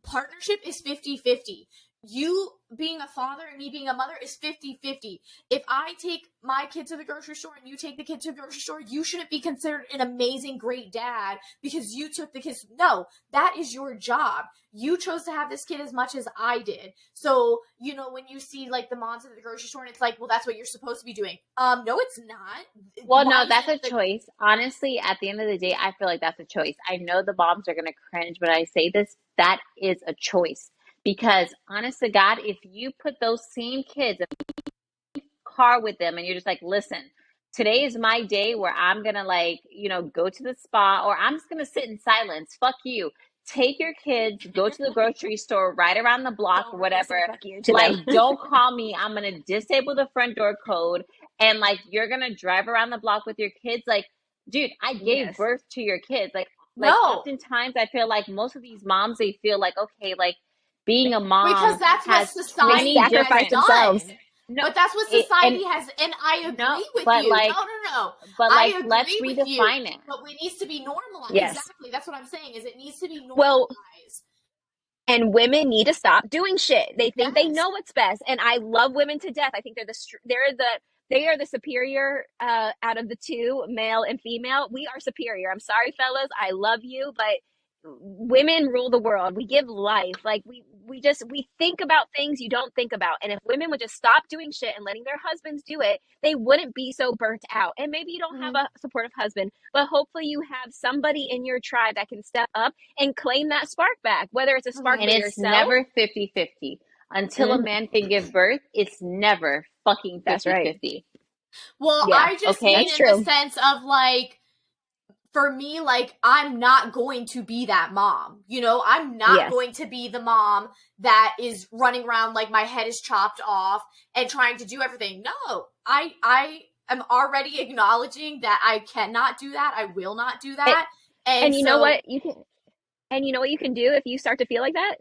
partnership is 50-50. You being a father and me being a mother is 50-50. If I take my kid to the grocery store and you take the kid to the grocery store, you shouldn't be considered an amazing, great dad because you took the kids. No, that is your job. You chose to have this kid as much as I did. So, you know, when you see, like, the moms at the grocery store and it's like, well, that's what you're supposed to be doing. No, it's not. Well, no, that's a choice. Honestly, at the end of the day, I feel like that's a choice. I know the moms are going to cringe when I say this. That is a choice. Because, honest to God, if you put those same kids in the car with them and you're just like, listen, today is my day where I'm going to, like, you know, go to the spa, or I'm just going to sit in silence. Fuck you. Take your kids, go to the grocery store right around the block or whatever. Like, don't call me. I'm going to disable the front door code. And, like, you're going to drive around the block with your kids. Like, dude, I gave birth to your kids. Like, oftentimes I feel like most of these moms, they feel like, okay, like, being a mom, because that's what society has done. No, but that's what society has, and I agree with you. Like, no. But, like, let's redefine it. But it needs to be normalized. Yes. Exactly. That's what I'm saying. Is it needs to be normalized. Well, And women need to stop doing shit. They think they Yes. know what's best, and I love women to death. I think they are the superior out of the two, male and female. We are superior. I'm sorry, fellas. I love you, but women rule the world. We give life. Like we think about things you don't think about. And if women would just stop doing shit and letting their husbands do it, they wouldn't be so burnt out. And maybe you don't have a supportive husband, but hopefully you have somebody in your tribe that can step up and claim that spark back, whether it's a spark And for it's yourself. never 50-50. Until a man can give birth, it's never fucking 50-50. That's right. Well, Yeah, I just okay, mean that's in true. the sense of like, for me, like, I'm not going to be that mom. You know, I'm not Yes. going to be the mom that is running around like my head is chopped off and trying to do everything. No, I am already acknowledging that I cannot do that. I will not do that. And you know so, what you can, and you know what you can do if you start to feel like that?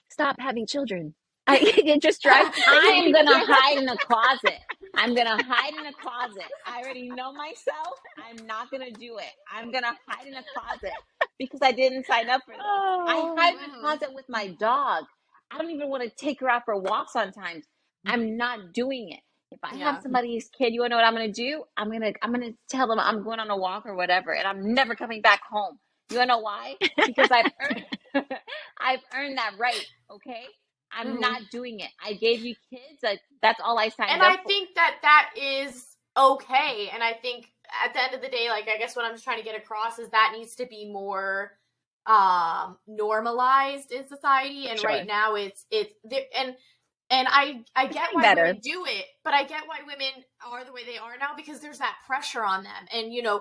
Stop having children. It just drives me crazy. I am gonna hide in a closet. I'm gonna hide in a closet. I already know myself. I'm not gonna do it. I'm gonna hide in a closet because I didn't sign up for this. I hide in a closet with my dog. I don't even want to take her out for walks on times. I'm not doing it. If I have somebody's kid, you wanna know what I'm gonna do? I'm gonna tell them I'm going on a walk or whatever, and I'm never coming back home. You wanna know why? Because I've earned that right. Okay. I'm not doing it. I gave you kids. That's all I signed and up I for. think that is okay. And I think at the end of the day, like, I guess what I'm just trying to get across is that needs to be more normalized in society. And Sure. right now it's and I get why better. women do it, but I get why women are the way they are now because there's that pressure on them. And, you know,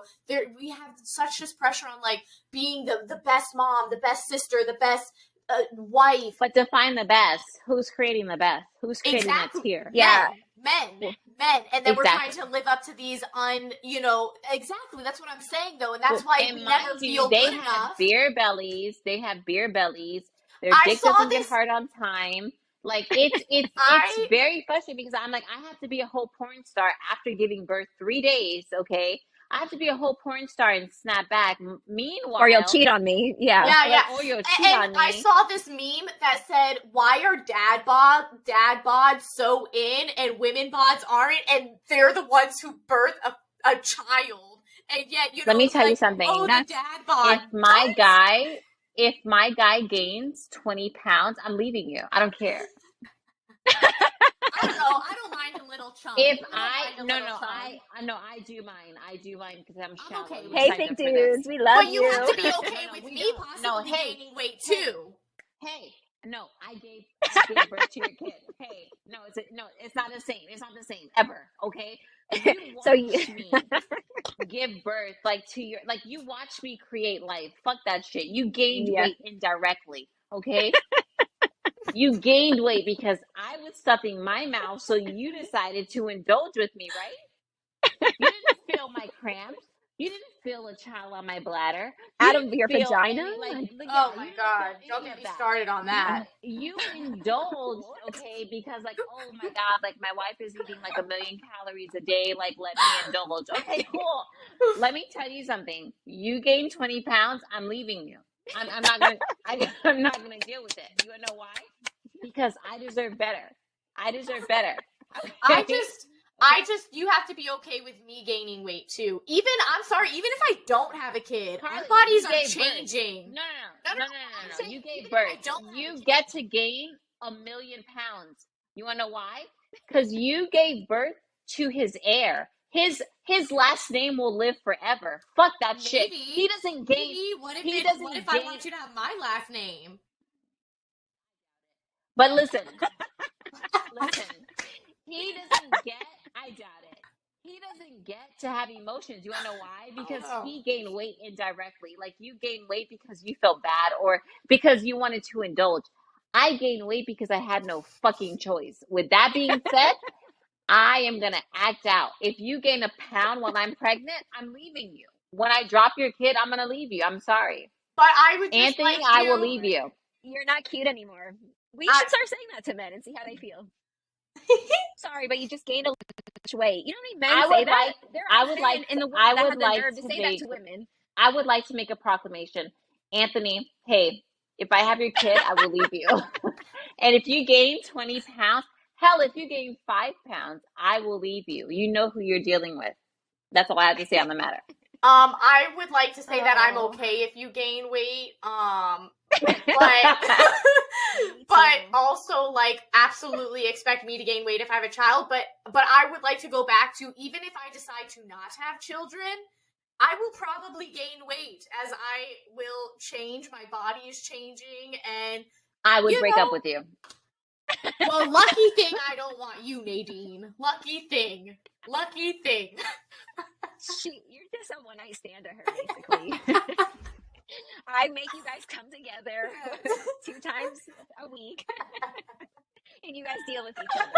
we have such this pressure on, like, being the best mom, the best sister, the best wife. But define the best. Who's creating the best? Who's creating that tier? Yeah. Men. And then we're trying to live up to these exactly. That's what I'm saying, though. And that's why we never feel good enough. Beer bellies. They have beer bellies. Their dick doesn't get hard on time. Like, it's very frustrating because I'm like, I have to be a whole porn star after giving birth 3 days, okay? I have to be a whole porn star and snap back. Meanwhile, or you'll cheat on me. Yeah. Or you'll cheat on me. I saw this meme that said, "Why are dad bods so in and women bods aren't?" And they're the ones who birth a child. And yet, let me tell you something. Oh, the dad bod. If my guy gains 20 pounds, I'm leaving you. I don't care. I don't know. I don't mind a little chunk. I do mine. I do mine because I'm shallow. Okay. Hey, fake dudes, we love you. But you have to be okay with me possibly gaining weight too. Hey, no, I gave birth to your kid. Hey, it's not the same. It's not the same ever. Okay. You give birth you watch me create life. Fuck that shit. You gained weight indirectly. Okay. You gained weight because I was stuffing my mouth, so you decided to indulge with me, right? You didn't feel my cramps. You didn't feel a child on my bladder. Out of your vagina? Oh my God. Don't get me started on that. You indulged, okay, because oh my God, my wife is eating 1 million calories a day, let me indulge. Okay, cool. Let me tell you something. You gained 20 pounds, I'm leaving you. I'm not gonna deal with it. You wanna know why? Because I deserve better. Okay? You have to be okay with me gaining weight too. Even if I don't have a kid, Karlie, our bodies are Birth. changing. No. You gave birth. You get to gain 1 million pounds. You wanna know why? Because you gave birth to his heir. His last name will live forever. Fuck that shit. He doesn't gain. What if I want you to have my last name? But listen, he doesn't get. I doubt it. He doesn't get to have emotions. You want to know why? Because he gained weight indirectly. You gained weight because you felt bad or because you wanted to indulge. I gained weight because I had no fucking choice. With that being said, I am going to act out. If you gain 1 pound while I'm pregnant, I'm leaving you. When I drop your kid, I'm going to leave you. I'm sorry. But I would just Anthony, I will leave you. You're not cute anymore. We should start saying that to men and see how they feel. Sorry, but you just gained a little weight. You know how many men say that? I would like in the world that have the nerve to say that to women. I would like to make a proclamation. Anthony, hey, If I have your kid, I will leave you. And if you gain 20 pounds, hell, if you gain 5 pounds, I will leave you. You know who you're dealing with. That's all I have to say on the matter. I would like to say that I'm okay if you gain weight. But also like absolutely expect me to gain weight if I have a child. But I would like to go back to, even if I decide to not have children, I will probably gain weight as I will change. My body is changing, and I would break up with you. Well, lucky thing I don't want you, Nadine. Lucky thing. You're just a one-night stand to her, basically. I make you guys come together 2 times a week, and you guys deal with each other.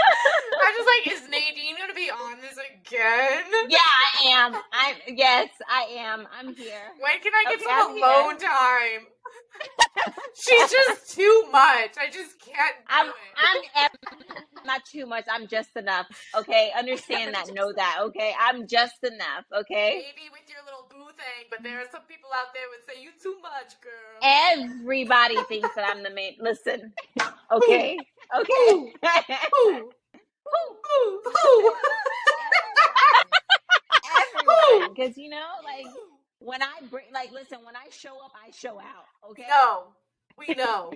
I'm just like, is Nadine gonna be on this again? Yeah, I am. Yes, I am. I'm here. When can I get some alone time? She's just too much. I just can't do it. I'm not too much. I'm just enough. Okay, understand that. Know that. Okay, I'm just enough. Okay. Maybe with your little boo thing, but there are some people out there would say you too much, girl. Everybody thinks that I'm the main. Listen. Okay. Okay. Everyone, because like when I bring, like, listen, when I show up, I show out. Okay. No, we know.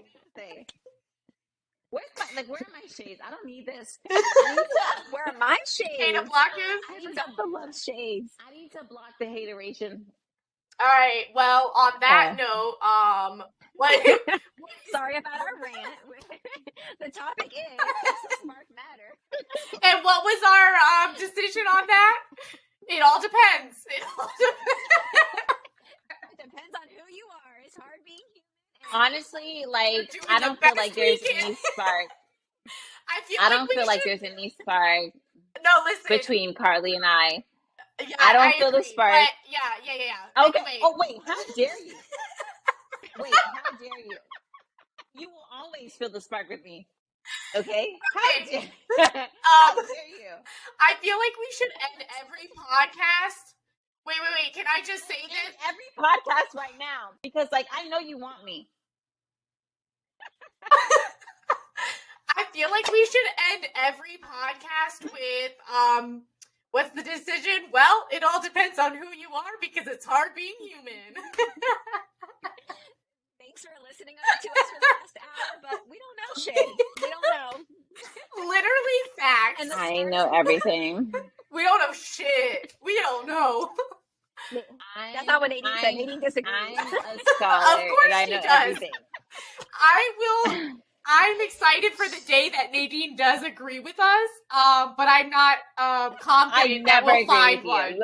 Where are my shades? I don't need this. Where are my shades? Data blockers? I forgot the love shades. I need to block the hateration. All right. Well, on that note, what? Sorry about our rant. The topic is, does the spark matter? And what was our decision on that? It all depends. It depends on who you are. It's hard being human. Honestly, like, I don't feel like there's any spark. I don't feel like there's any spark. No, listen. Between Karlie and I. Yeah, I don't feel the spark. But yeah. Okay. Anyway. Oh, wait. How dare you? How dare you? You will always feel the spark with me. Okay? How dare you? I feel like we should end every podcast. Wait. Can I just say this? Every podcast right now. Because, like, I know you want me. I feel like we should end every podcast with, what's the decision? Well, it all depends on who you are, because it's hard being human. Thanks for listening to us for the last hour, but we don't know shit. We don't know. Literally facts. I know everything. We don't know shit. We don't know. That's not what Nadine said. Nadine disagrees. I'm a scholar, and I know everything. I'm excited for the day that Nadine does agree with us, but I'm not confident that we'll find one.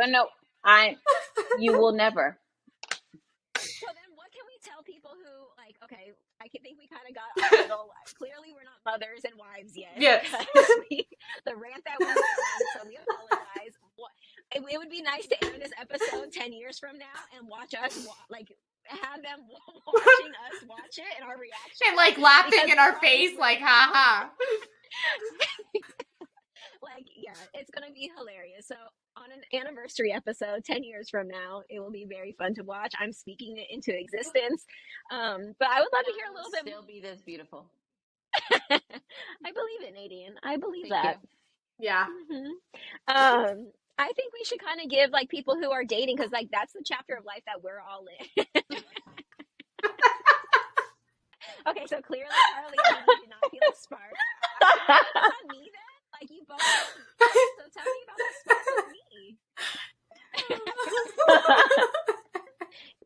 You will never. So then what can we tell people who, like, okay, I think we kind of got a little, clearly we're not mothers and wives yet. Yes. The rant that we went on, so we apologize. It would be nice to air this episode 10 years from now and watch us, have them watching us watch it and our reaction. And, like, laughing in our face, like, haha. Like, yeah, it's going to be hilarious. So on an anniversary episode 10 years from now, it will be very fun to watch. I'm speaking it into existence. But I would love to hear a little bit. Still be this beautiful. I believe it, Nadine. I believe that. Yeah. Mm-hmm. I think we should kind of give, like, people who are dating, because, like, that's the chapter of life that we're all in. Okay, so clearly Karlie did not feel a spark. It's on me then? Like, you both. So tell me about the spark with me.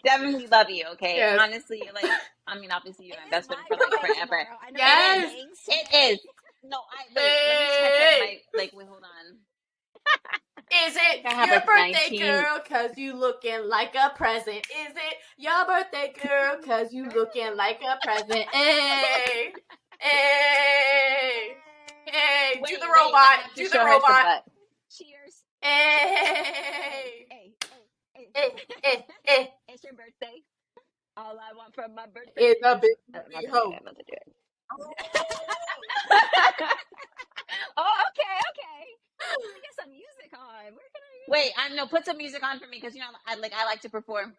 Devyn, we love you, okay? Yes. Honestly, like, I mean, obviously you're my best friend for, like, forever. Yes. It is. No, let me check wait, hold on. Is it your birthday, girl, cause you looking like a present? Is it your birthday, girl, cause you looking like a present? Hey, hey, hey, do the robot, do the robot. Cheers. Hey, hey. It's your birthday. All I want from my birthday is a big hoe. I'm about to do it. Oh, okay. Let me get some music on. Where can I? Wait, put some music on for me, because I like to perform.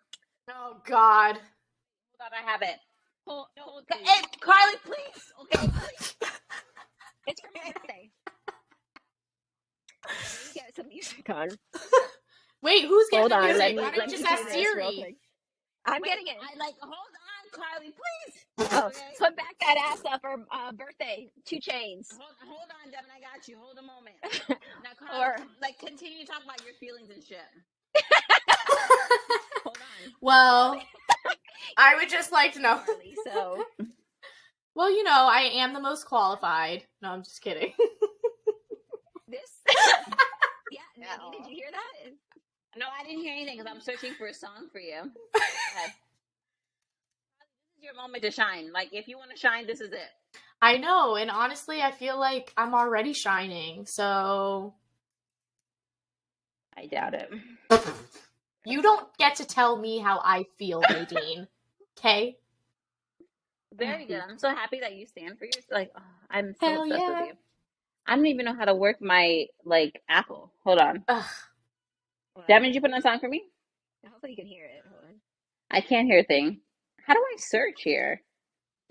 Oh God. Hold on, I have it. Hold Hey, Karlie, please. Okay, please. It's for my birthday. Let me get some music on. Wait, who's getting Hold the on. music? Let me Why don't you just ask do this real Siri? quick. I'm getting it. Hold on, Karlie, please. Oh, Okay. put back that ass up for birthday. 2 Chains. Hold on, Devyn, I got you. Hold a moment. Now, Or Karlie, continue to talk about your feelings and shit. hold on. Well, I would just like to know. Karlie, so Well, you know, I am the most qualified. No, I'm just kidding. this. Yeah, Nadine, did you hear that? No, I didn't hear anything because I'm searching for a song for you. Go ahead. This is your moment to shine. Like, if you want to shine, this is it. I know, and honestly, I feel like I'm already shining, so I doubt it. you don't get to tell me how I feel, Nadine. Okay? Very good. I'm so happy that you stand for yourself. Like, oh, I'm so Hell obsessed yeah. with you. I don't even know how to work my, Apple. Hold on. Ugh. Devyn, did you put on a song for me? Hopefully you can hear it. Hold on. I can't hear a thing. How do I search here?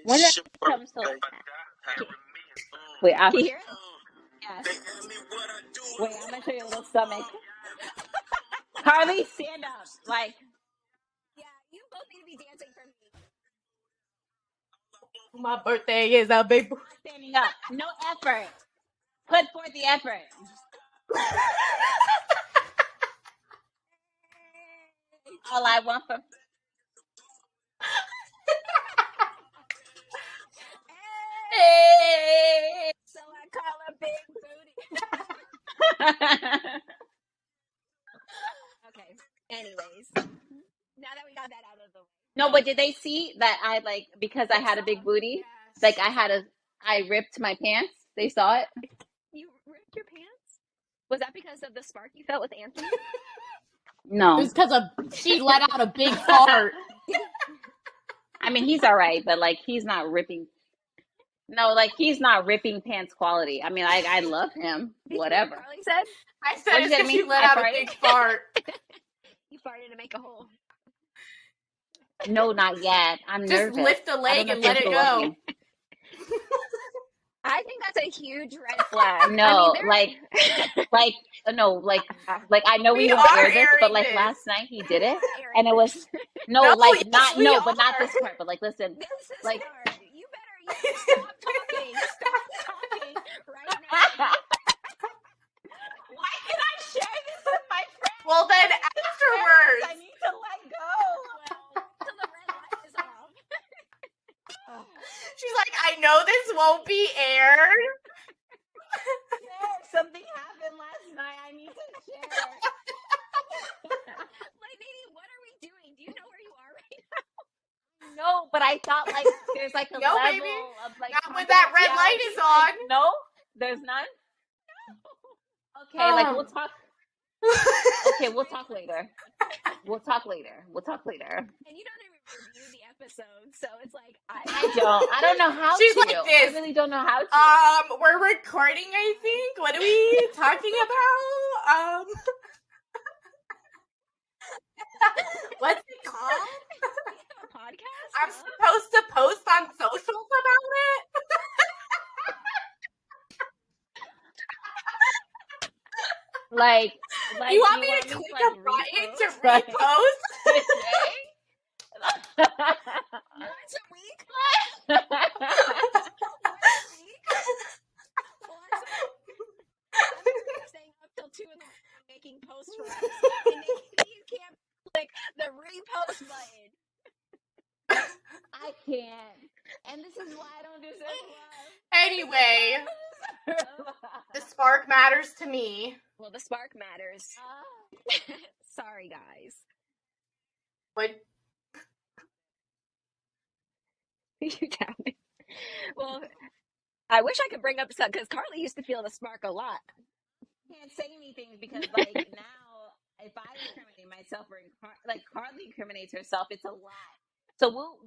When did it come to Wait, Can you hear it? yes. Wait, I'm gonna show you a little stomach. Karlie, stand up. Yeah, you both need to be dancing for me. My birthday is a big. Standing up. No effort. Put forth the effort. All I want from. Hey! So I call her big booty. Okay. Anyways, now that we got that out of the way. No, but did they see that I because I had a big booty? Yes. I ripped my pants. They saw it. You ripped your pants? Was that because of the spark you felt with Anthony? It No. was because she let out a big fart. I mean, he's all right, but he's not ripping. No, he's not ripping pants quality. I mean, I love him. Whatever. Karlie said I What said does it's that because she mean? let I out a farted? big fart. you farted to make a hole. No, not yet. I'm Just nervous. lift the I don't leg know and if you're let it still go. looking. I think that's a huge red flag. No, I mean, no, I know we We won't are air this, but airing this. last night he did it, airing and it was this. no, No, like yes, not we no, but not are. this part. But listen, This is like hard. You better stop talking. Stop talking right now. why can I share this with my friends? Well, then I afterwards. need to let go. Well, till the red light is off. She's like, I know this won't be aired. Something happened last night. I need to share. Like, Nadine, what are we doing? Do you know where you are right now? No, but I thought there's a No, level baby. of Not when that red light is on. No, there's none. Okay, we'll talk. Okay, we'll talk later. We'll talk later. And you don't even review the episode, so it's like I don't know how She's to. like this. I really don't know how to. We're recording, I think. What are we talking about? What's it called? a podcast. I'm supposed to post on socials about it? You want me to click a button to repost? Once a week? Once a week? I'm staying up till 2 in the morning making posts for us. And you can't click the repost button. I can't. And this is why I don't deserve love. Anyway, the spark matters to me. Well, the spark matters. Sorry, guys. What? You tell me. Well, I wish I could bring up stuff because Karlie used to feel the spark a lot. I can't say anything because now if I incriminate myself or Karlie incriminates herself, it's a lot. So we'll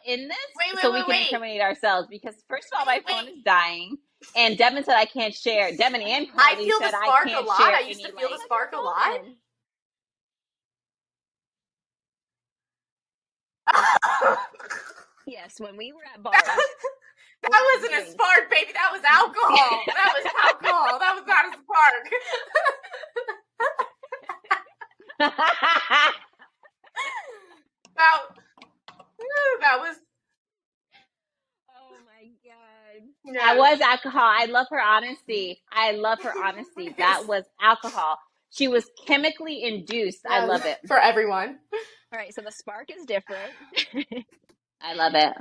end this so we can incriminate ourselves because first of all my phone is dying and Devyn said I can't share. Devyn and Karlie I feel the said spark I can't a lot. share I used to feel the spark a lot. Yes, when we were at That, bars. that wasn't a spark, baby. That was alcohol. That was alcohol. That was not a spark. that was. Oh my God. Yes. That was alcohol. I love her honesty. That was alcohol. She was chemically induced. I love it. For everyone. All right, so the spark is different. I love it.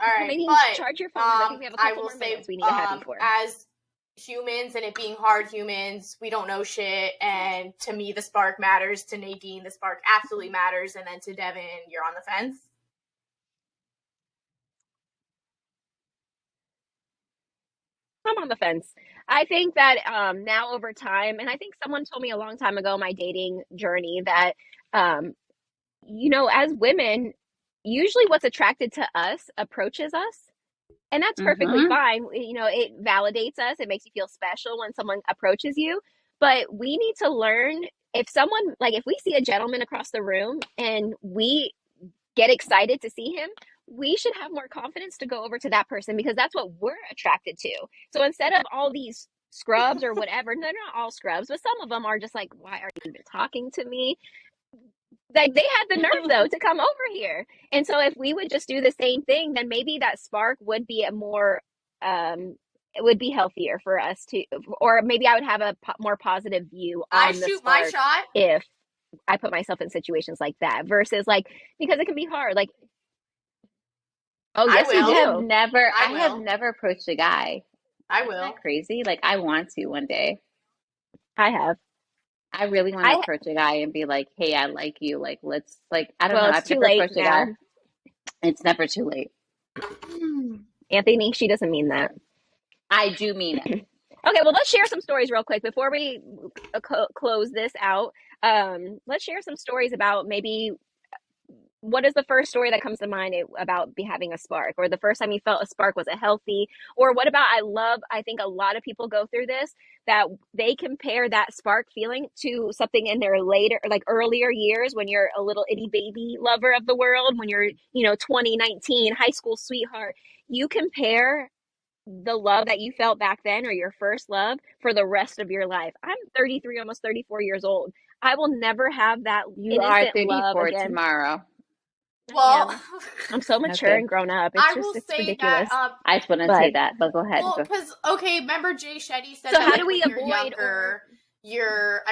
All right, Nadine, but charge your phone. I think we have a couple more minutes we need to have you for. As humans and it being hard humans, we don't know shit. And to me, the spark matters. To Nadine, the spark absolutely matters. And then to Devyn, you're on the fence. I'm on the fence. I think that now over time, and I think someone told me a long time ago, my dating journey, that um, as women, usually what's attracted to us approaches us. And that's perfectly fine. It validates us. It makes you feel special when someone approaches you. But we need to learn if someone, like if we see a gentleman across the room and we get excited to see him, we should have more confidence to go over to that person because that's what we're attracted to. So instead of all these scrubs or whatever, they're not all scrubs, but some of them are just like, why are you even talking to me? Like they had the nerve though to come over here. And so if we would just do the same thing, then maybe that spark would be it would be healthier for us to, or maybe I would have a more positive view on the shoot spark my shot if I put myself in situations like that versus like, because it can be hard. Like, oh yes, you do. I have never approached a guy. I Isn't will. that crazy? Like I want to one day. I have. I really want to approach a guy and be like, "Hey, I like you. Like, let's like." I don't know. It's I've too never late approached a now. guy. It's never too late. Anthony, she doesn't mean that. I do mean it. Okay, well, let's share some stories real quick before we close this out. Let's share some stories about maybe what is the first story that comes to mind about having a spark, or the first time you felt a spark, was it healthy? Or what about, I think a lot of people go through this, that they compare that spark feeling to something in their later, like earlier years when you're a little itty baby lover of the world, when you're, 2019, high school sweetheart. You compare the love that you felt back then or your first love for the rest of your life. I'm 33, almost 34 years old. I will never have that You are innocent love 34 again. tomorrow. Well, I'm so mature Okay. and grown up. It's ridiculous. I just wouldn't say that, but go ahead. Well, because remember Jay Shetty said So that how like, do we when you're avoid younger,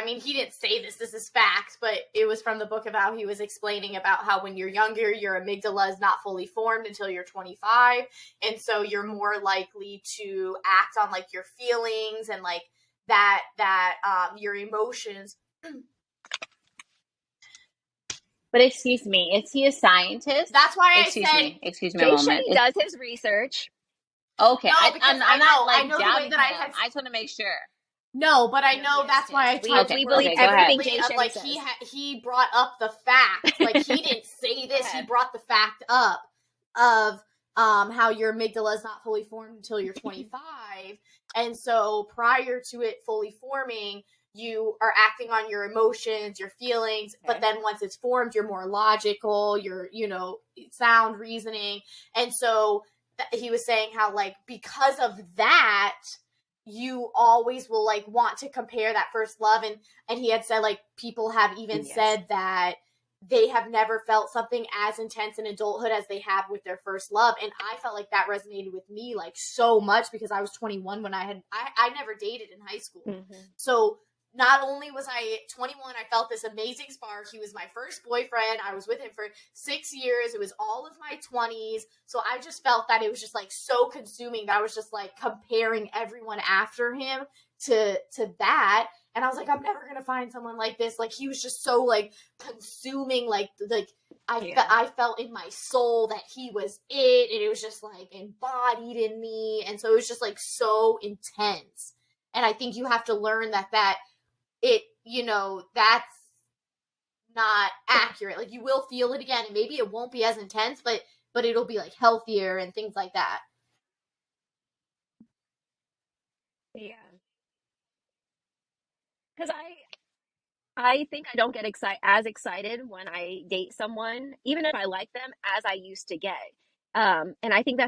he didn't say this is fact, but it was from the book of how he was explaining about how when you're younger, your amygdala is not fully formed until you're 25, and so you're more likely to act on like your feelings and like that your emotions. But excuse me, is he a scientist? That's why excuse me a Jay moment. Shetty does his research. Okay, no, I'm not like I know the way that I just want to make sure. No, but I know that's why I tried we believe everything Jay Shetty like says. He brought up the fact, like he didn't say this. He brought the fact up of how your amygdala is not fully formed until you're 25, and so prior to it fully forming, you are acting on your emotions, your feelings, but then once it's formed, you're more logical, you're, sound reasoning. And so he was saying how, like, because of that, you always will, like, want to compare that first love. And he had said, like, people have even said that they have never felt something as intense in adulthood as they have with their first love. And I felt like that resonated with me, like, so much because I was 21 when I never dated in high school. Mm-hmm. So not only was I 21, I felt this amazing spark. He was my first boyfriend. I was with him for 6 years. It was all of my 20s. So I just felt that it was just like so consuming that I was just like comparing everyone after him to that. And I was like, I'm never going to find someone like this. Like he was just so like consuming, I felt in my soul that he was it. And it was just like embodied in me. And so it was just like so intense. And I think you have to learn that it, that's not accurate. Like you will feel it again and maybe it won't be as intense, but it'll be like healthier and things like that. Yeah. Cause I think I don't get as excited when I date someone, even if I like them, as I used to get. And I think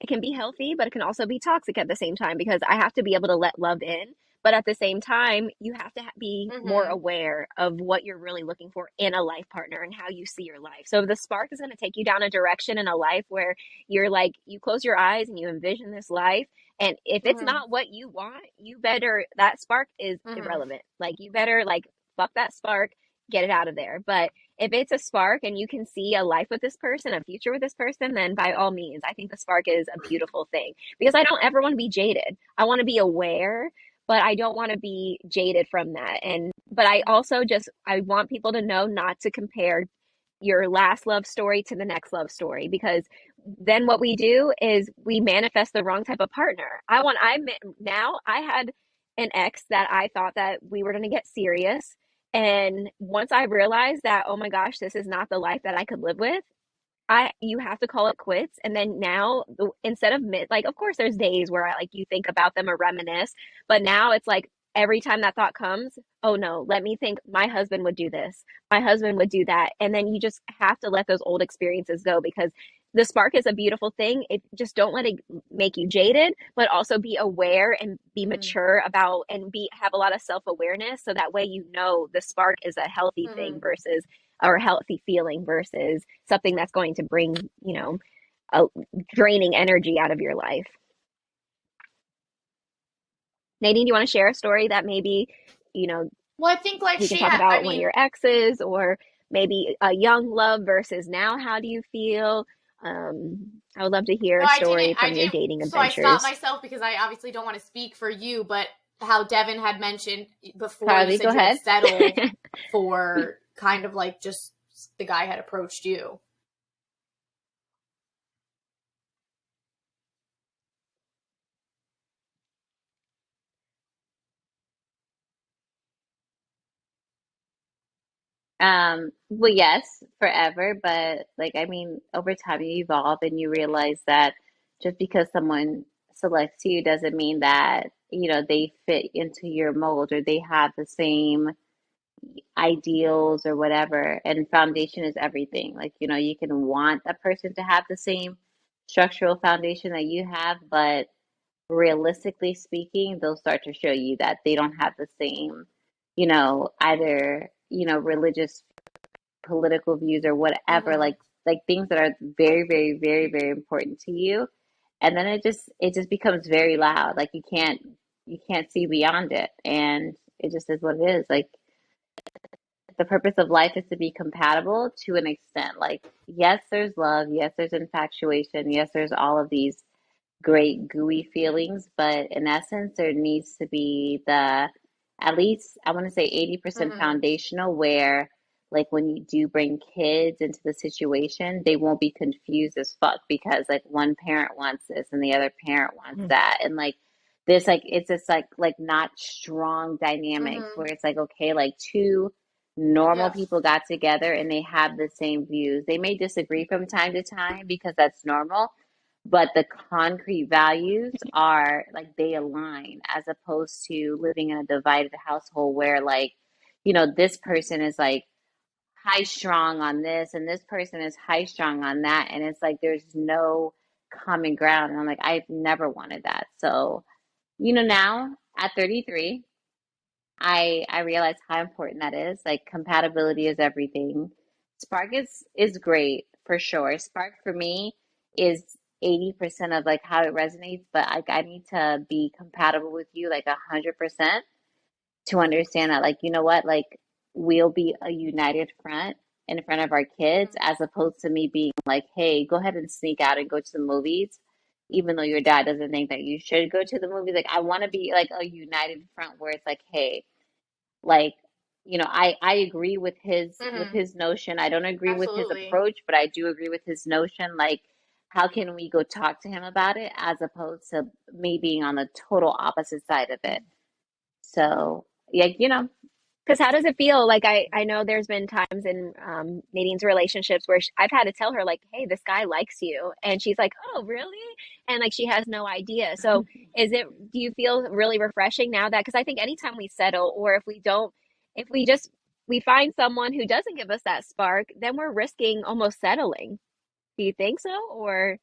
it can be healthy, but it can also be toxic at the same time because I have to be able to let love in. But at the same time, you have to be more Mm-hmm. aware of what you're really looking for in a life partner and how you see your life. So if the spark is going to take you down a direction in a life where you're like, you close your eyes and you envision this life, and if it's Mm-hmm. not what you want, that spark is Mm-hmm. irrelevant. Like, you better, like, fuck that spark, get it out of there. But if it's a spark and you can see a life with this person, a future with this person, then by all means, I think the spark is a beautiful thing because I don't ever want to be jaded. I want to be aware, but I don't want to be jaded from that. But I also I want people to know not to compare your last love story to the next love story because then what we do is we manifest the wrong type of partner. Now I had an ex that I thought that we were going to get serious, and once I realized that, oh my gosh, this is not the life that I could live with, I you have to call it quits. And then now, instead of like, of course, there's days where you think about them or reminisce, but now it's like every time that thought comes, oh no, let me think. My husband would do this. My husband would do that, and then you just have to let those old experiences go because the spark is a beautiful thing. It just don't let it make you jaded, but also be aware and be Mm-hmm. mature about and be have a lot of self awareness, so that way the spark is a healthy thing Mm-hmm. versus or a healthy feeling versus something that's going to bring, a draining energy out of your life. Nadine, do you want to share a story that maybe, you know, Well, I think like we can talk I about one of mean, your exes or maybe a young love versus now? How do you feel? I would love to hear no, a story I from your didn't. dating So I stopped adventures. myself because I obviously don't want to speak for you, but how Devyn had mentioned before, you Karlie, go said you had ahead. settled for kind of like just the guy had approached you. Well, yes, forever, but like, I mean, over time you evolve and you realize that just because someone selects you doesn't mean that, they fit into your mold or they have the same ideals or whatever. And foundation is everything. Like, you can want a person to have the same structural foundation that you have, but realistically speaking, they'll start to show you that they don't have the same, either, religious political views or whatever, Mm-hmm. like things that are very, very, very, very important to you. And then it just becomes very loud. Like you can't see beyond it. And it just is what it is. Like the purpose of life is to be compatible to an extent. Like, yes, there's love, yes, there's infatuation, yes, there's all of these great gooey feelings, but in essence, there needs to be at least I want to say 80% Mm-hmm. foundational where like when you do bring kids into the situation, they won't be confused as fuck because like one parent wants this and the other parent wants that. And like this like it's just like not strong dynamics Mm-hmm. where it's like okay, like two normal Yep. people got together and they have the same views. They may disagree from time to time because that's normal, but the concrete values are like they align as opposed to living in a divided household where like this person is like high strong on this and this person is high strong on that and it's like there's no common ground and I'm like I've never wanted that. So now at 33 I realize how important that is. Like compatibility is everything. Spark is great for sure. Spark for me is 80% of like how it resonates, but like I need to be compatible with you like 100% to understand that like you know what, like we'll be a united front in front of our kids Mm-hmm. as opposed to me being like, hey, go ahead and sneak out and go to the movies. Even though your dad doesn't think that you should go to the movies, like I want to be like a united front where it's like, hey, like I agree with Mm-hmm. his notion. I don't agree with his Absolutely. approach, but I do agree with his notion. Like how can we go talk to him about it as opposed to me being on the total opposite side of it? So yeah, Because how does it feel? Like I know there's been times in Nadine's relationships where I've had to tell her like, "Hey, this guy likes you," and she's like, "Oh, really?" And like she has no idea. So do you feel really refreshing now that? Because I think anytime we settle, or if we don't, if we just we find someone who doesn't give us that spark, then we're risking almost settling. Do you think so? Or,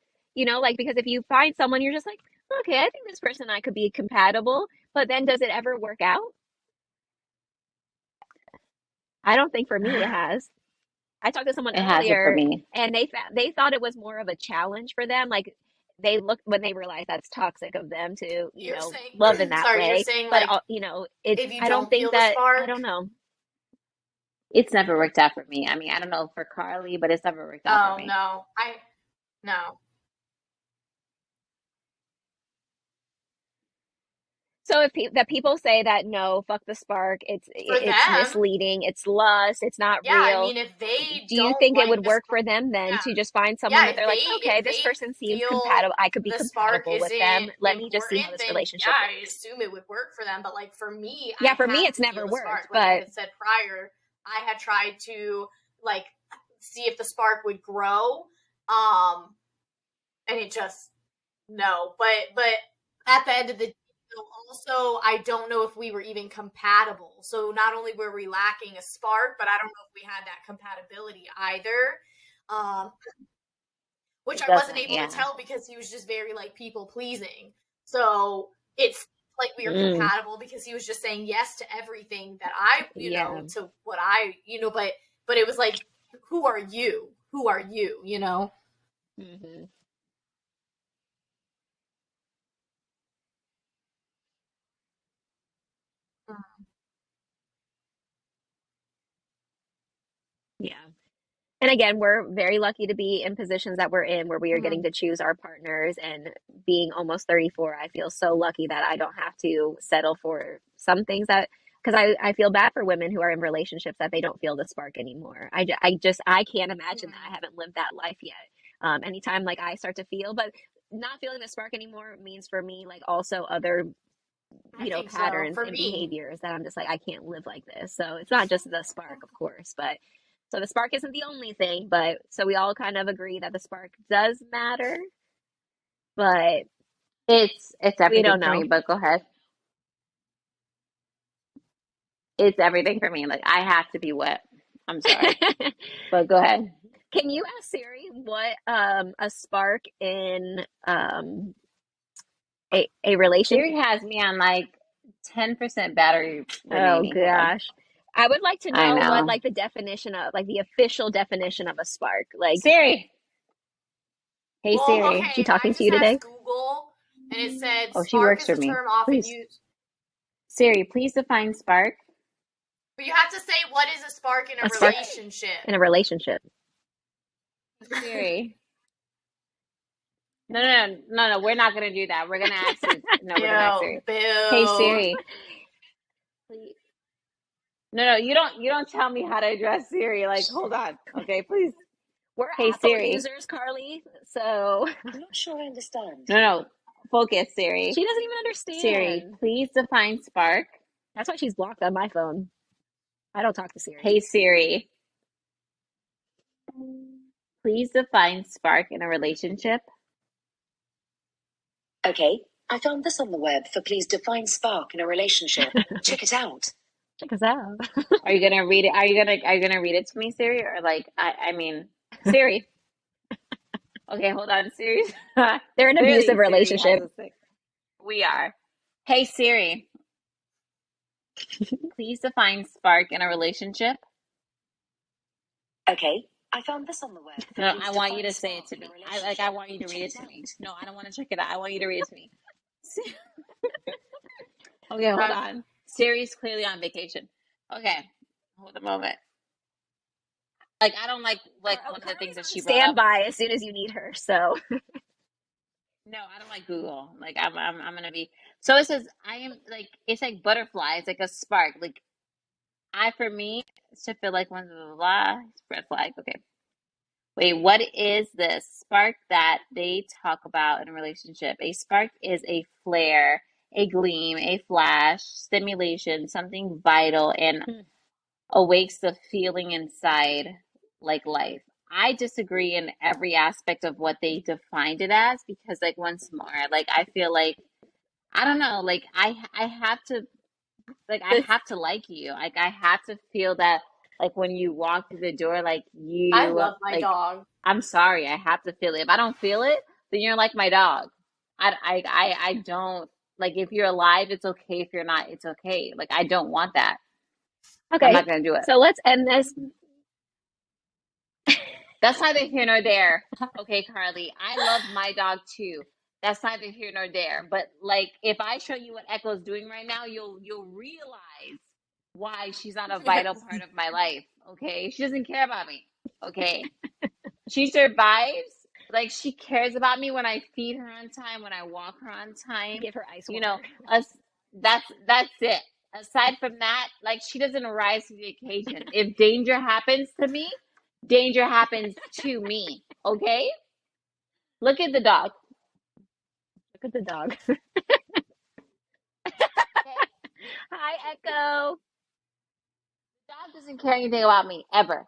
like, because if you find someone, you're just like, okay, I think this person and I could be compatible, but then does it ever work out? I don't think for me it has. I talked to someone It hasn't for earlier me. and they thought it was more of a challenge for them. Like they looked when they realized that's toxic of them to, You're saying, love in that sorry, you're way. saying But, like it's, if you I don't don't think feel the that, I spark. don't know. It's never worked out for me. I mean, I don't know for Karlie, but it's never worked out for Oh me. no, no. So if that people say that no, fuck the spark, For it's them, misleading, it's lust, it's not yeah. I real. mean, if they Do you don't think it like would the work spark, for them then yeah, to just find someone yeah. that they're like, okay, If this they person seems feel compatible, I could be the spark compatible with them. isn't Let me just see how important, this then yeah, relationship I works. assume it would work for them. But like for me, I Yeah, for me have it's to feel never the spark. worked, Like I but had said prior, I had tried to like see if the spark would grow, and it just no. But at the end of the day, also I don't know if we were even compatible. So not only were we lacking a spark, but I don't know if we had that compatibility either. Um, which It I wasn't doesn't, able to yeah. tell because he was just very like people pleasing. So it's like we were mm, compatible because he was just saying yes to everything that I, yeah. to what I, but it was like, who are you? Who are you? hmm Yeah. And again, we're very lucky to be in positions that we're in where we are getting Mm-hmm. to choose our partners. And being almost 34, I feel so lucky that I don't have to settle for some things that, because I feel bad for women who are in relationships that they don't feel the spark anymore. I can't imagine that. I haven't lived that life yet. Anytime like I start to feel, but not feeling the spark anymore means for me, like also other, I think so. patterns For and me, behaviors that I'm just like, I can't live like this. So it's not just the spark, of course, but so the spark isn't the only thing, but so we all kind of agree that the spark does matter, but It's we everything don't for me, know. but go ahead. It's everything for me. Like I have to be wet. I'm sorry. But go ahead. Can you ask Siri what a spark in a relation? Siri has me on like 10% battery Oh remaining. Hold on. gosh. I would like to I know what know. like the definition of like the official definition of a spark. Like, Siri. Hey well, Siri. is she okay, I talking to just you today? asked Google, and it said Oh, she spark works is for a me. term often Please. used. Siri, please define spark. But you have to say what is a spark in a A spark relationship. in a relationship. Siri. No. We're not gonna do that. We're gonna ask it. No, we're gonna ask Ew, Siri. Hey boo. Siri. No. You don't tell me how to address Siri. Like, hold on. Okay, please. We're Hey Apple Siri. users, Karlie, so I'm not sure I understand. No. Focus, Siri. she doesn't even Siri, understand. please define spark. That's why she's blocked on my phone. I don't talk to Siri. Hey Siri, please define spark in a relationship. Okay, I found this on the web for please define spark in a relationship. Check it out. Check us out. Are you gonna read it? Are you gonna read it to me, Siri? Or like I mean Siri. Okay, hold on, Siri. They're an abusive Clearly Siri has relationship. a sick. We are. Hey Siri, please define spark in a relationship. Okay, I found this on the web for No, please I want you define to say it spark to in a me. I relationship. want you to read Check it it to me. out. No, I don't want to check it out. I want you to read it to me. Okay, hold That's on. Siri's clearly on vacation. Okay, hold a moment. Like I don't like one of the things Carly's that on she brought up. standby as soon as you need her. So No, I don't like Google. Like I'm gonna be. So it says I am like it's like butterflies, like a spark. Like I for me to feel like one blah blah blah. Red flag. Okay. Wait, what is this spark that they talk about in a relationship? A spark is a flare, a gleam, a flash, stimulation, something vital, and awakes the feeling inside like life. I disagree in every aspect of what they defined it as because like once more, like I feel like I don't know, like I have to this like you. Like I have to feel that like when you walk through the door like I you love my like dog. I'm sorry, I have to feel it. If I don't feel it, then you're like my dog. I don't like if you're alive, it's okay. If you're not, it's okay. Like I don't want that. I'm Okay, not gonna do it. so let's end this. That's neither here nor there. Okay, Karlie, I love my dog too. That's neither here nor there. But like, if I show you what Echo's doing right now, you'll realize why she's not a vital Yes. part of my life. Okay, she doesn't care about me. Okay, she survives. Like she cares about me when I feed her on time, when I walk her on time. Give her ice You know, water. us. That's it. Aside from that, like she doesn't rise to the occasion. If danger happens to me, danger happens to me. Okay? Look at the dog. Look at the dog. Okay? Hi, Echo. The dog doesn't care anything about me ever.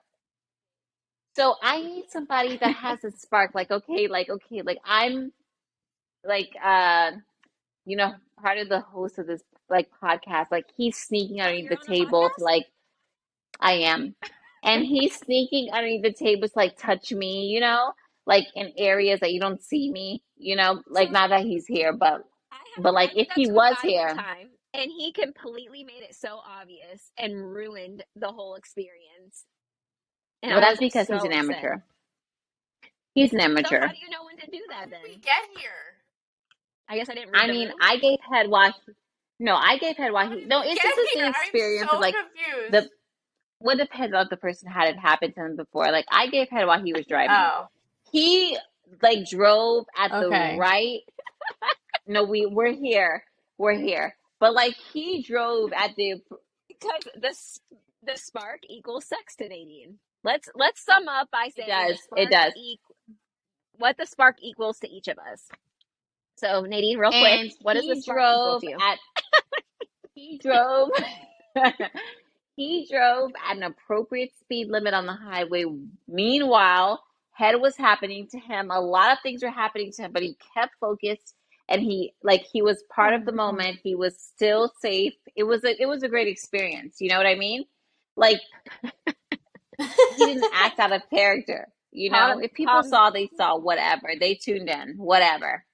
So I need somebody that has a spark. Like I'm like you know, part of the host of this like podcast. Like he's sneaking Oh, underneath you're the on a table to podcast? like I am. And he's sneaking underneath the table to like touch me, you know, like in areas that you don't see me, you know, So like not that he's here, but I like if went up he to a was guy one here, time and he completely made it so obvious and ruined the whole experience. And well, I that's was because he's so an upset. amateur. He's an So how amateur. do you know when to do How that did we then? get here? I guess I didn't read I the mean, room. I gave head while he, no, I gave head while How he, did no, we it's get just this here? an I'm experience of so like confused. the, what depends on if the person had it happen to him before. Like I gave head while he was driving. Oh, He like drove at the okay. right, no, we're here. We're here. But like he drove at the Because the spark equals sex to Nadine. Let's sum up by it saying does. It does. what the spark equals to each of us. So Nadine, real quick, And what does the spark equal to you? he drove he drove at an appropriate speed limit on the highway. Meanwhile, head was happening to him. A lot of things were happening to him, but he kept focused and he was part of the moment. He was still safe. It was a great experience. You know what I mean? Like he didn't act out of character. You know, if people Pause. saw, they saw whatever. They tuned in, whatever.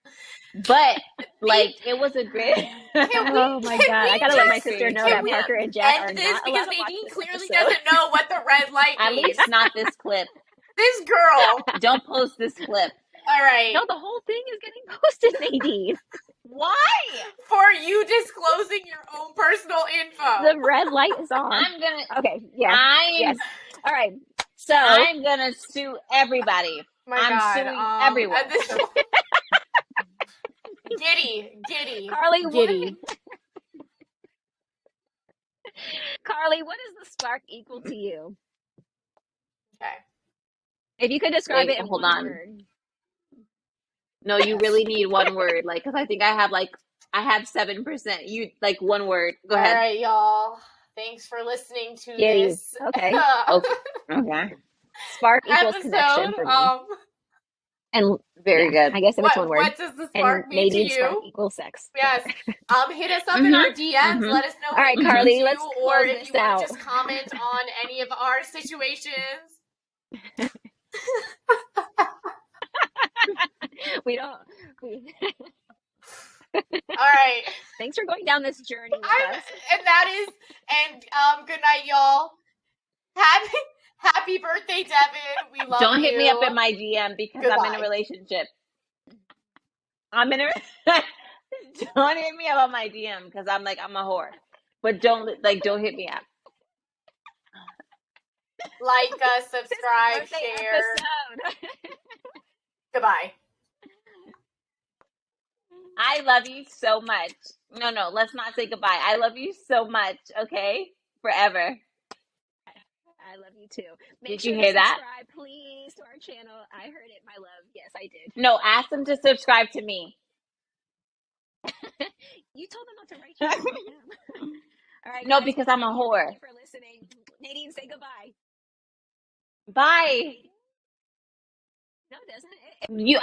But like it was a great Oh my can God. we I gotta let my just sister know can that we Parker and Jack are end this not because allowed to watch Nadine this clearly episode. doesn't know what the red light at means. least not this clip. This girl. Don't post this clip. All right. No, the whole thing is getting posted, Nadine. Why? For you disclosing your own personal info. The red light is on. I'm gonna Okay, yeah. Yes. All right. So I'm gonna sue everybody. My I'm God. suing everyone. At this Giddy. Karlie, Giddy. Karlie, what is the spark equal to you? Okay. If you could describe Wait, it in hold one on. word. No, you really need one word. Like, cause I think I have 7%. You like one word. Go ahead. All right, y'all. Thanks for listening to Giddy. this Okay. Okay. Spark equals connection episode. for me. And Very good. I guess if it's one word. What does the spark And mean to Nadine you? spark equals sex. Yes. Hit us up in our DMs. Let us know All right, what Karlie, you let's do, close or if this you want out. to just comment on any of our situations. All right. Thanks for going down this journey with us. And good night, y'all. Happy birthday, Devyn. We love you. Don't hit me up in my DM because I'm in a relationship. Don't hit me up on my DM because I'm a whore. But don't hit me up. Like us, subscribe, share. Goodbye. I love you so much. No, let's not say goodbye. I love you so much, okay? Forever. I love you too. Did you hear that? Subscribe, please, to our channel. I heard it, my love. Yes, I did. No, ask them to subscribe to me. You told them not to write you. All right. No, guys, because I'm a whore. Thank you for listening. Nadine, say goodbye. Bye. No, it doesn't. You